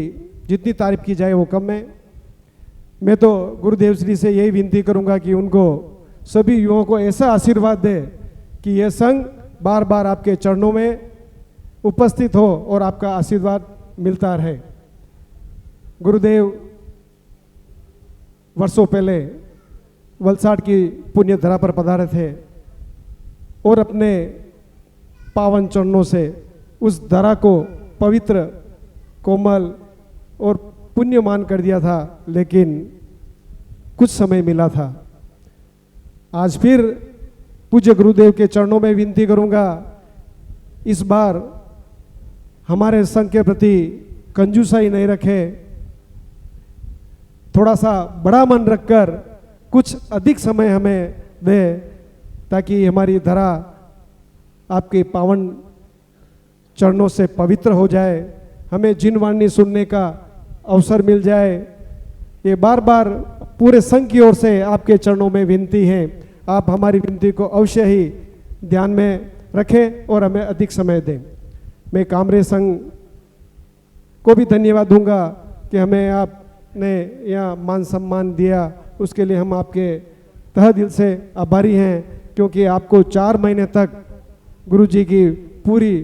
जितनी तारीफ की जाए वो कम है। मैं तो गुरुदेव श्री से यही विनती करूंगा कि उनको सभी युवाओं को ऐसा आशीर्वाद दे कि यह संघ बार बार आपके चरणों में उपस्थित हो और आपका आशीर्वाद मिलता रहे। गुरुदेव वर्षों पहले वलसाड की पुण्य धरा पर पधारे थे और अपने पावन चरणों से उस धरा को पवित्र, कोमल और पुण्यमान कर दिया था, लेकिन कुछ समय मिला था। आज फिर पूज्य गुरुदेव के चरणों में विनती करूंगा, इस बार हमारे संघ के प्रति कंजूसाई नहीं रखे, थोड़ा सा बड़ा मन रखकर कुछ अधिक समय हमें दे, ताकि हमारी धरा आपके पावन चरणों से पवित्र हो जाए, हमें जिन वाणी सुनने का अवसर मिल जाए। ये बार बार पूरे संघ की ओर से आपके चरणों में विनती है, आप हमारी विनती को अवश्य ही ध्यान में रखें और हमें अधिक समय दें। मैं कामरे संघ को भी धन्यवाद दूंगा कि हमें आपने यहाँ मान सम्मान दिया, उसके लिए हम आपके तहे दिल से आभारी हैं, क्योंकि आपको 4 महीने तक गुरु जी की पूरी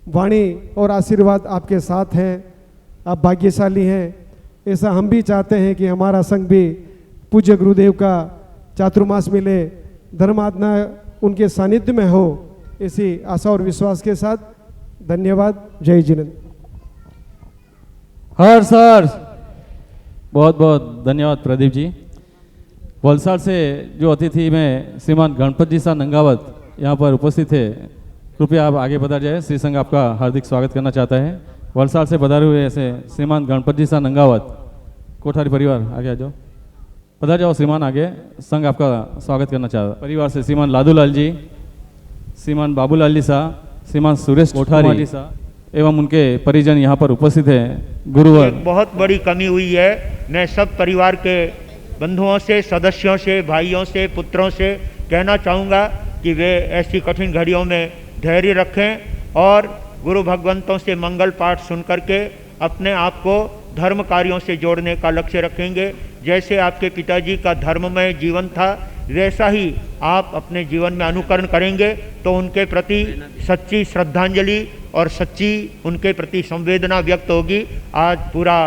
वाणी और आशीर्वाद आपके साथ हैं। आप भाग्यशाली हैं। ऐसा हम भी चाहते हैं कि हमारा संघ भी पूज्य गुरुदेव का चातुर्मास मिले, धर्मात्मा उनके सानिध्य में हो, इसी आशा और विश्वास के साथ धन्यवाद। जय जिनेंद्र। हर सर बहुत बहुत धन्यवाद प्रदीप जी। वलसाड से जो अतिथि में श्रीमान गणपत जी सा नंगावत यहाँ पर उपस्थित थे, कृपया आप आगे पधार जाए। श्री संघ आपका हार्दिक स्वागत करना चाहता है। वलसाड से पधारे हुए ऐसे श्रीमान गणपत जी सा नंगावत, कोठारी परिवार आगे आ जाओ, पधार जाओ श्रीमान आगे। संघ आपका स्वागत करना चाहता है। परिवार से श्रीमान लादूलाल जी, श्रीमान बाबूलाल जी सा, श्रीमान सुरेश कोठारी सा एवं उनके परिजन यहाँ पर उपस्थित हैं। गुरुवर एक बहुत बड़ी कमी हुई है। मैं सब परिवार के बंधुओं से, सदस्यों से, भाइयों से, पुत्रों से कहना चाहूँगा कि वे ऐसी कठिन घड़ियों में धैर्य रखें और गुरु भगवंतों से मंगल पाठ सुन करके अपने आप को धर्म कार्यों से जोड़ने का लक्ष्य रखेंगे। जैसे आपके पिताजी का धर्ममय जीवन था, वैसा ही आप अपने जीवन में अनुकरण करेंगे तो उनके प्रति सच्ची श्रद्धांजलि और सच्ची उनके प्रति संवेदना व्यक्त होगी। आज पूरा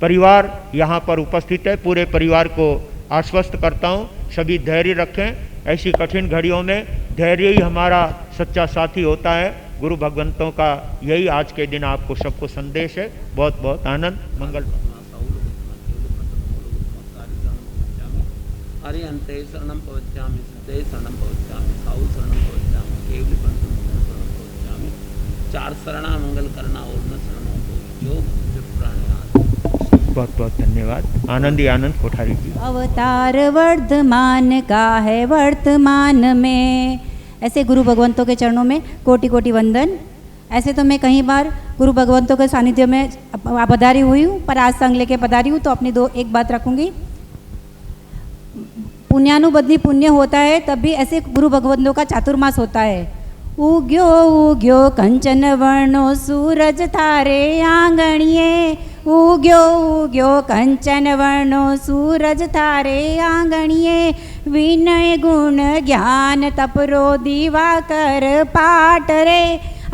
परिवार यहाँ पर उपस्थित है। पूरे परिवार को आश्वस्त करता हूँ, सभी धैर्य रखें। ऐसी कठिन घड़ियों में धैर्य ही हमारा सच्चा साथी होता है। गुरु भगवंतों का यही आज के दिन आपको सबको संदेश है। बहुत बहुत आनंद, मंगल। अरिहंते शरणं प्रवक्ष्यामि, सिद्धे शरणं प्रवक्ष्यामि, साहु शरणं प्रवक्ष्यामि, केवली पंथं शरणं प्रवक्ष्यामि। 4 शरणा मंगल करना और न शरणों को योग बहुत बहुत धन्यवाद। आनंद ही आनंद कोठारी जी। अवतार वर्धमान का है वर्तमान में, ऐसे गुरु भगवंतों के चरणों में कोटि कोटि वंदन। ऐसे तो मैं कई बार गुरु भगवंतों के सानिध्य में पधारी हुई हूँ, पर आज संग लेके पधारी हूँ तो अपनी एक बात रखूँगी। पुण्यानुबंधी पुण्य होता है, तब भी ऐसे गुरु भगवंतों का चातुर्मास होता है। उग्यो उग्यो कंचन वर्णो सूरज थारे आंगणिये, उग्यो उग्यो कंचन वर्णो सूरज थारे आंगणिये। विनय गुण ज्ञान तपरो दिवाकर पाट रे,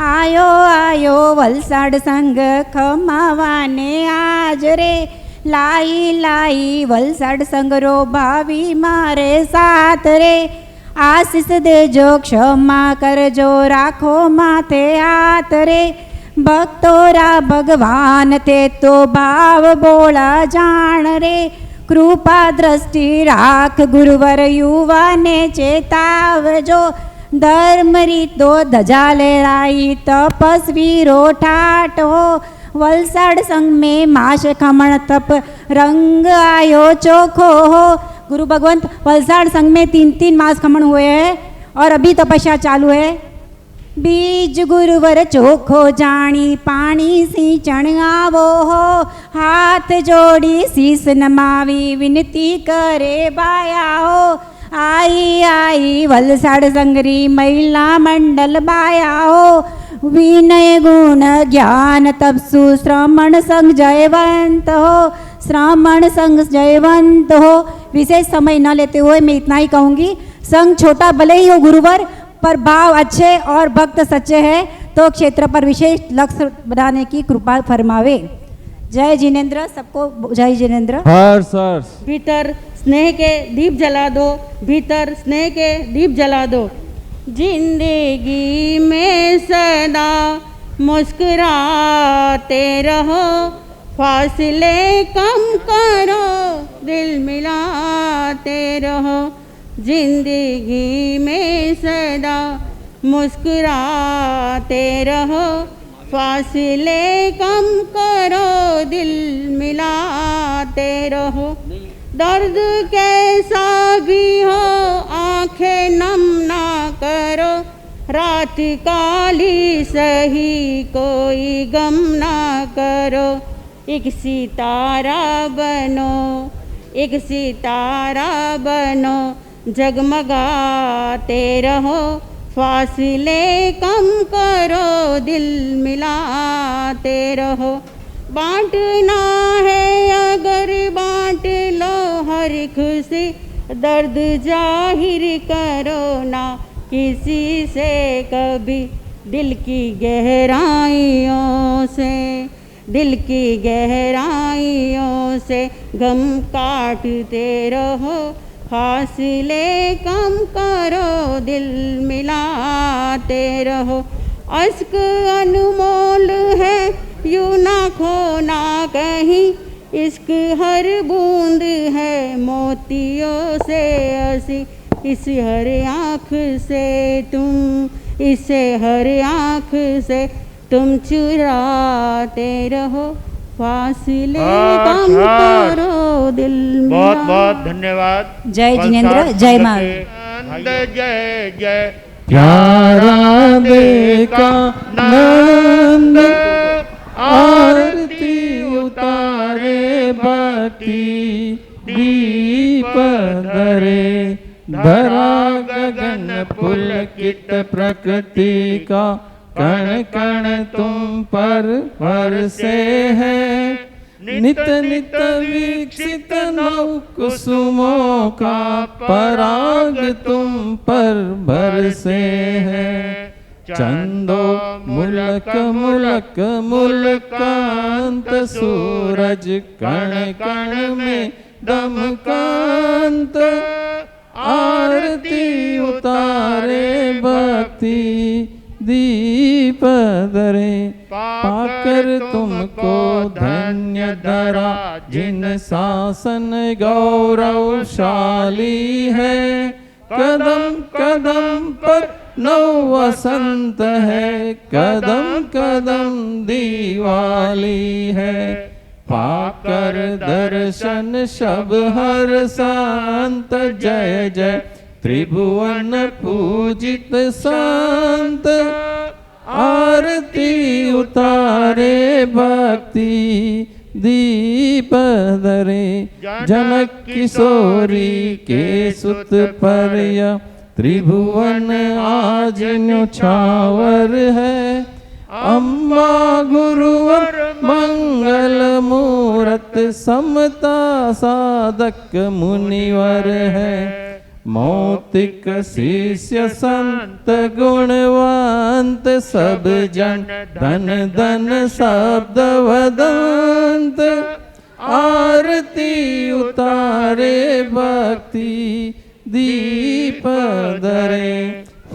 आयो आयो वलसाड संग खमावाने आज रे। लाई लाई वलसाड संगरो भावी मारे साथ रे। आशीष देजो क्षमा करजो राखो माथे हाथ रे। भक्तोरा भगवान थे तो भाव बोला जान रे। कृपा दृष्टि राख गुरुवर युवा ने चेतावजो। धर्म रीतो धजा लेराई तपस्वी रो ठाट हो। वलसाड संग में माश खमण तप रंग आयो चोखो हो। गुरु भगवंत वलसाड संघ में 3-3 मास खमण हुए हैं और अभी तपस्या चालू है। बीज गुरुवर चोखो जानी पानी सींचण आवो हो। हाथ जोड़ी शीस नमावी विनती करे बाया हो। आई आई वलसाड़ संगरी महिला मंडल बाया हो। विनय गुण ज्ञान तपसु श्रमण संग जयवंत हो। श्रावण संघ जयवंत हो। विशेष समय न लेते हुए मैं इतना ही कहूँगी, संघ छोटा भले ही हो गुरुवर, पर भाव अच्छे और भक्त सच्चे हैं तो क्षेत्र पर विशेष लक्ष्य बनाने की कृपा फरमावे। जय जिनेन्द्र, सबको जय जिनेन्द्र। भीतर स्नेह के दीप जला दो, भीतर स्नेह के दीप जला दो। जिंदगी में सदा मुस्कुराते रहो, फासले कम करो, दिल मिलाते रहो। जिंदगी में सदा मुस्कुराते रहो, फासले कम करो, दिल मिलाते रहो। दर्द कैसा भी हो आंखें नम ना करो, रात काली सही कोई गम ना करो। एक सितारा बनो, एक सितारा बनो, जगमगाते रहो, फासले कम करो, दिल मिलाते रहो। बांटना है अगर बांट लो हर खुशी, दर्द जाहिर करो ना किसी से कभी। दिल की गहराइयों से, दिल की गहराइयों से गम काटते रहो, फासले कम करो, दिल मिलाते रहो। अश्क अनमोल है यूं ना खोना कहीं, इश्क हर बूंद है मोतियों से हंसी। इस हर आँख से तुम, इसे हर आँख से तुम चुराते रहो, फासले कम करो, दिल बहुत बहुत धन्यवाद। जय जिनेन्द्र, जय माँ। जय जय प्यारा देखा नंद, आरती उतारे भक्ति दीप धरे। धरा गगन पुलकित प्रकृति का, कण कण तुम पर बरसे हैं। नित नित वीक्षित नव कुसुमों का, पराग तुम पर बरसे हैं। चंदो मुलक मुलक मुलकांत, सूरज कण कण में दमकांत। आरती उतारे भक्ति दीप धरे। पाकर तुमको धन्य धरा, जिन शासन गौरवशाली है। कदम कदम पर नव वसंत है, कदम कदम दिवाली है। पाकर दर्शन शब हर शांत, जय जय त्रिभुवन पूजित संत। आरती उतारे भक्ति दीप धरे। जनक किशोरी के सुत पर्य, त्रिभुवन आज न्योछावर है। अम्मा गुरुवर मंगल मूरत, समता साधक मुनिवर है। मौतिक शिष्य संत गुणवंत, सब जन धन धन शब्द वदंत। आरती उतारे भक्ति दीप धरे।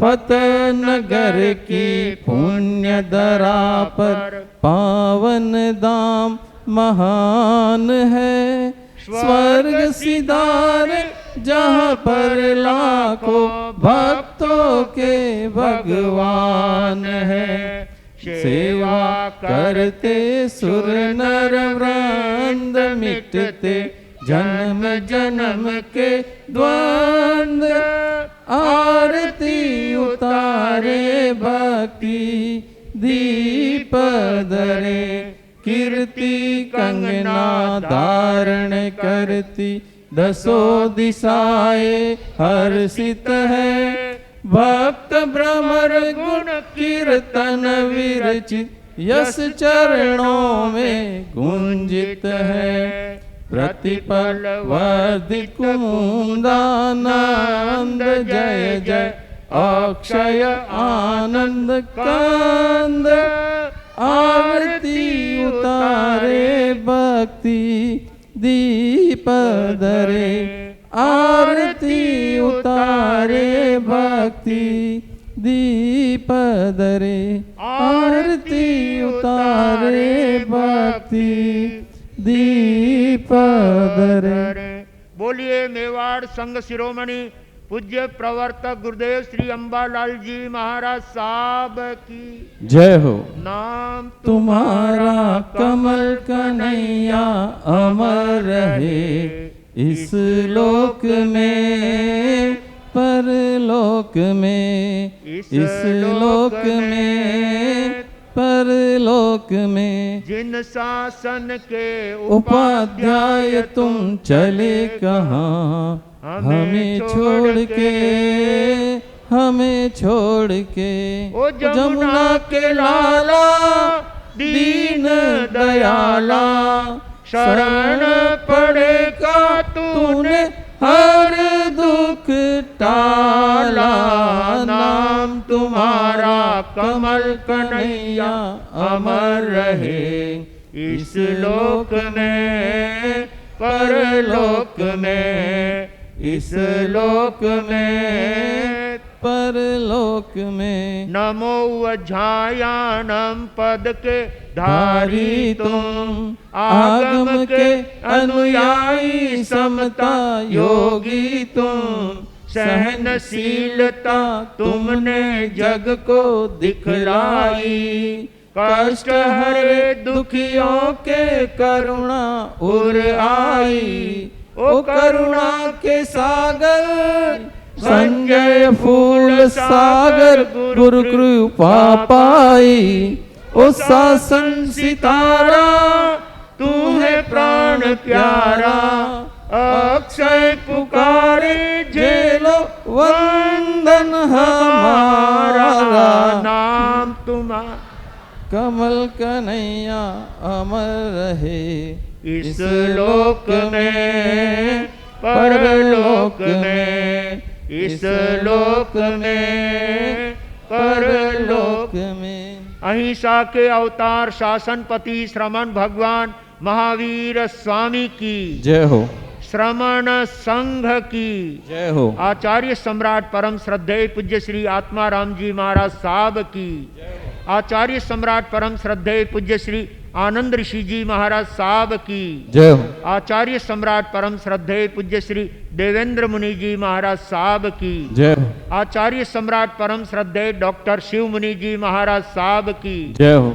फतेह नगर की पुण्य धरा पर, पावन धाम महान है। स्वर्ग सिधार जहाँ पर लाखों भक्तों के भगवान है। सेवा करते सुर नर वृंद, मिटते जन्म जन्म के द्वंद्व। आरती उतारे भक्ति दीप धरे, कीर्ति कंगना धारण करती दसो दिशाए हर्षित है, भक्त भ्रमर गुण कीर्तन विरचित यश चरणों में गुंजित है, प्रतिपल वर्धि कुमुदानंद जय जय अक्षय आनंद कंद, आरती उतारे भक्ति दीप धरे, आरती उतारे भक्ति दीप धरे, आरती उतारे भक्ति दीप धरे। बोलिए मेवाड़ संघ शिरोमणि पूज्य प्रवर्तक गुरुदेव श्री अंबालाल जी महाराज साहब की जय हो। नाम तुम्हारा कमल कन्हैया अमर रहे, इस लोक में परलोक में, इस लोक में परलोक में, जिन शासन के उपाध्याय तुम चले कहाँ, हमें छोड़ के, हमें छोड़ के। ओ जमुना के लाला दीन दयाला, शरण पड़ेगा तूने हर दुख टाला, नाम तुम्हारा कमल कन्हैया अमर रहे, इस लोक में परलोक में, इस लोक में परलोक में। नमो अध्यायानम पद के धारी तुम, आगम के अनुयायी समता योगी तुम, सहनशीलता तुमने जग को दिखलाई, कष्ट हरे दुखियों के करुणा उर आई, ओ करुणा के सागर संजय फूल सागर गुरु कृपा पाई, ओ शासन सितारा तू है प्राण प्यारा, अक्षय पुकारे जेलो वंदन हमारा, नाम तुम्हारा कमल कन्हैया अमर रहे, इस लोक में परलोक में, इस लोक में परलोक में। अहिंसा के अवतार शासनपति श्रमण भगवान महावीर स्वामी की जय हो, श्रमण संघ की जय हो, आचार्य सम्राट परम श्रद्धेय पूज्य श्री आत्माराम जी महाराज साहब की, आचार्य सम्राट परम श्रद्धेय पूज्य श्री आनंद ऋषि जी महाराज साहब की जय हो, आचार्य सम्राट परम श्रद्धेय पूज्य श्री देवेंद्र मुनि जी महाराज साहब की जय हो, आचार्य सम्राट परम श्रद्धेय डॉक्टर शिव मुनि जी महाराज साहब की जय हो।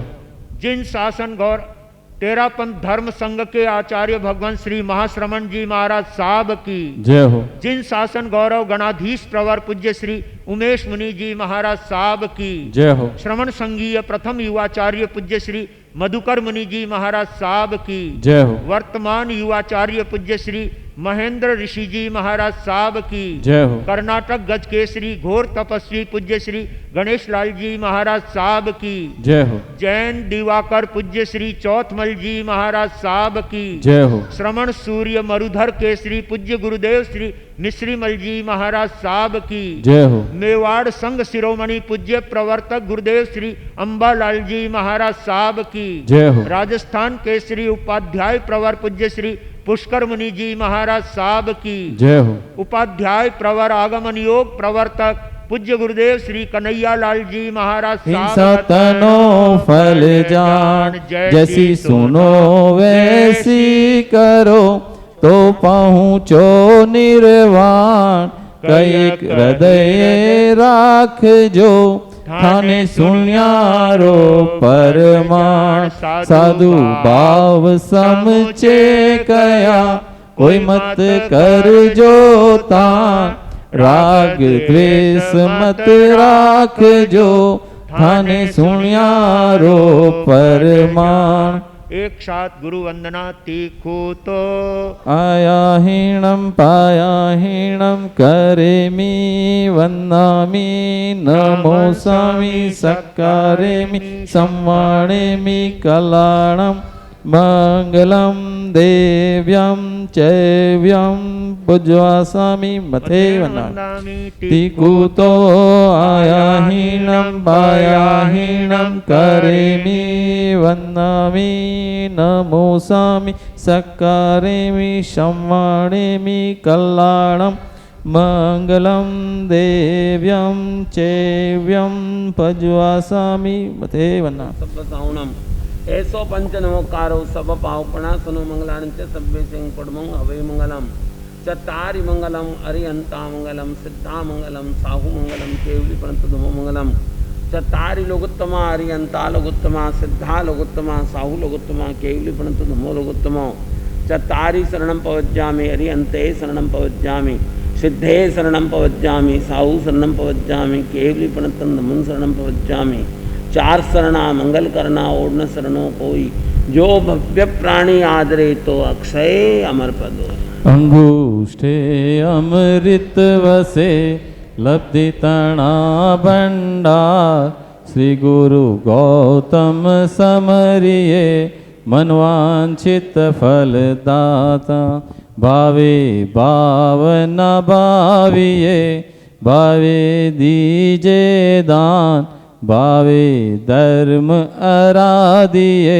जिन शासन गौर तेरापंथ धर्म संघ के आचार्य भगवान श्री महाश्रमण जी महाराज साहब की जय हो। जिन शासन गौरव गणाधीश प्रवर पूज्य श्री उमेश मुनि जी महाराज साहब की जय हो। श्रवण संघीय प्रथम युवाचार्य पूज्य श्री मधुकर मुनि जी महाराज साहब की जय हो। वर्तमान युवाचार्य पूज्य श्री महेंद्र ऋषि जी महाराज साहब की जय हो। कर्नाटक गज केसरी घोर तपस्वी पूज्य श्री गणेश लाल जी महाराज साहब की जय हो। जैन दिवाकर पूज्य श्री चौथमल जी महाराज साहब की जय हो। श्रवण सूर्य मरुधर केसरी पूज्य गुरुदेव श्री मिश्रीमल जी महाराज साहब की जय हो। मेवाड़ संघ शिरोमणि पूज्य प्रवर्तक गुरुदेव श्री अंबालाल जी महाराज साहब की जय हो। राजस्थान केसरी उपाध्याय प्रवर पूज्य श्री पुष्कर मुनि जी महाराज साहब की जय हो। उपाध्याय प्रवर आगमन योग प्रवर्तक पूज्य गुरुदेव श्री कन्हैया लाल जी महाराज हिंसा तनो फल जान, जैसी सुनो वैसी करो, तो पहुँचो निर्वाण। कई हृदय राख जो, थाने सुनियारो परमाण। साधु भाव समचे कया, कोई मत कर जो तान। राग द्वेष मत राख जो थाने सुनियारो परमाण। एक साथ गुरु वंदना तीखो तो आया हीणम पाया हीणम करेमी वंदामी नमो स्वामी सक्कारेमी संवाणेमी कलाणम मंगलम देव्यम चैव्यम पूज्वासामी मथे वंदामी तीकुतो आया हीणम पाया हीणम करेमी वंदामी नमो स्वामी सक्कारेमी संवाणेमी कल्याणम मंगलम देव्यम चैव्यम पूज्वासामी मथे वंदामी। ऐसो पंच नमोकारो सब पावपणा सुनो मंगलान च सभ्य सिंह पड़मंग अवे मंगलम चतारि मंगलम अरिहंता मंगलम सिद्धा मंगलम साहू मंगलम केवली पंत धुमो मंगलम चतारि लोगोत्तमा अरिहंता लोगोत्तमा सिद्धा लोगोत्तमा साहू लोगोत्तमा केवली पंत धुमो लोगोत्तमो चतारि शरणम पवज्जामि अरिहंते शरणम पवज्जामि सिद्धे शरणम पवज्जामि साहू शरणम पवज्जामि केवली पंत धुमो शरणम पवज्जामि। चार शरणा मंगल करना और न शरणों कोई जो भव्य प्राणी आदरे तो अक्षय अमर पद होय। अंगूष्ठे अमृत वसे लब्धि तणा भंडार श्री गुरु गौतम समरिये मनवांछित फलदाता भावे भावन भाविये भावे दीजे दान भावे धर्म आराधिये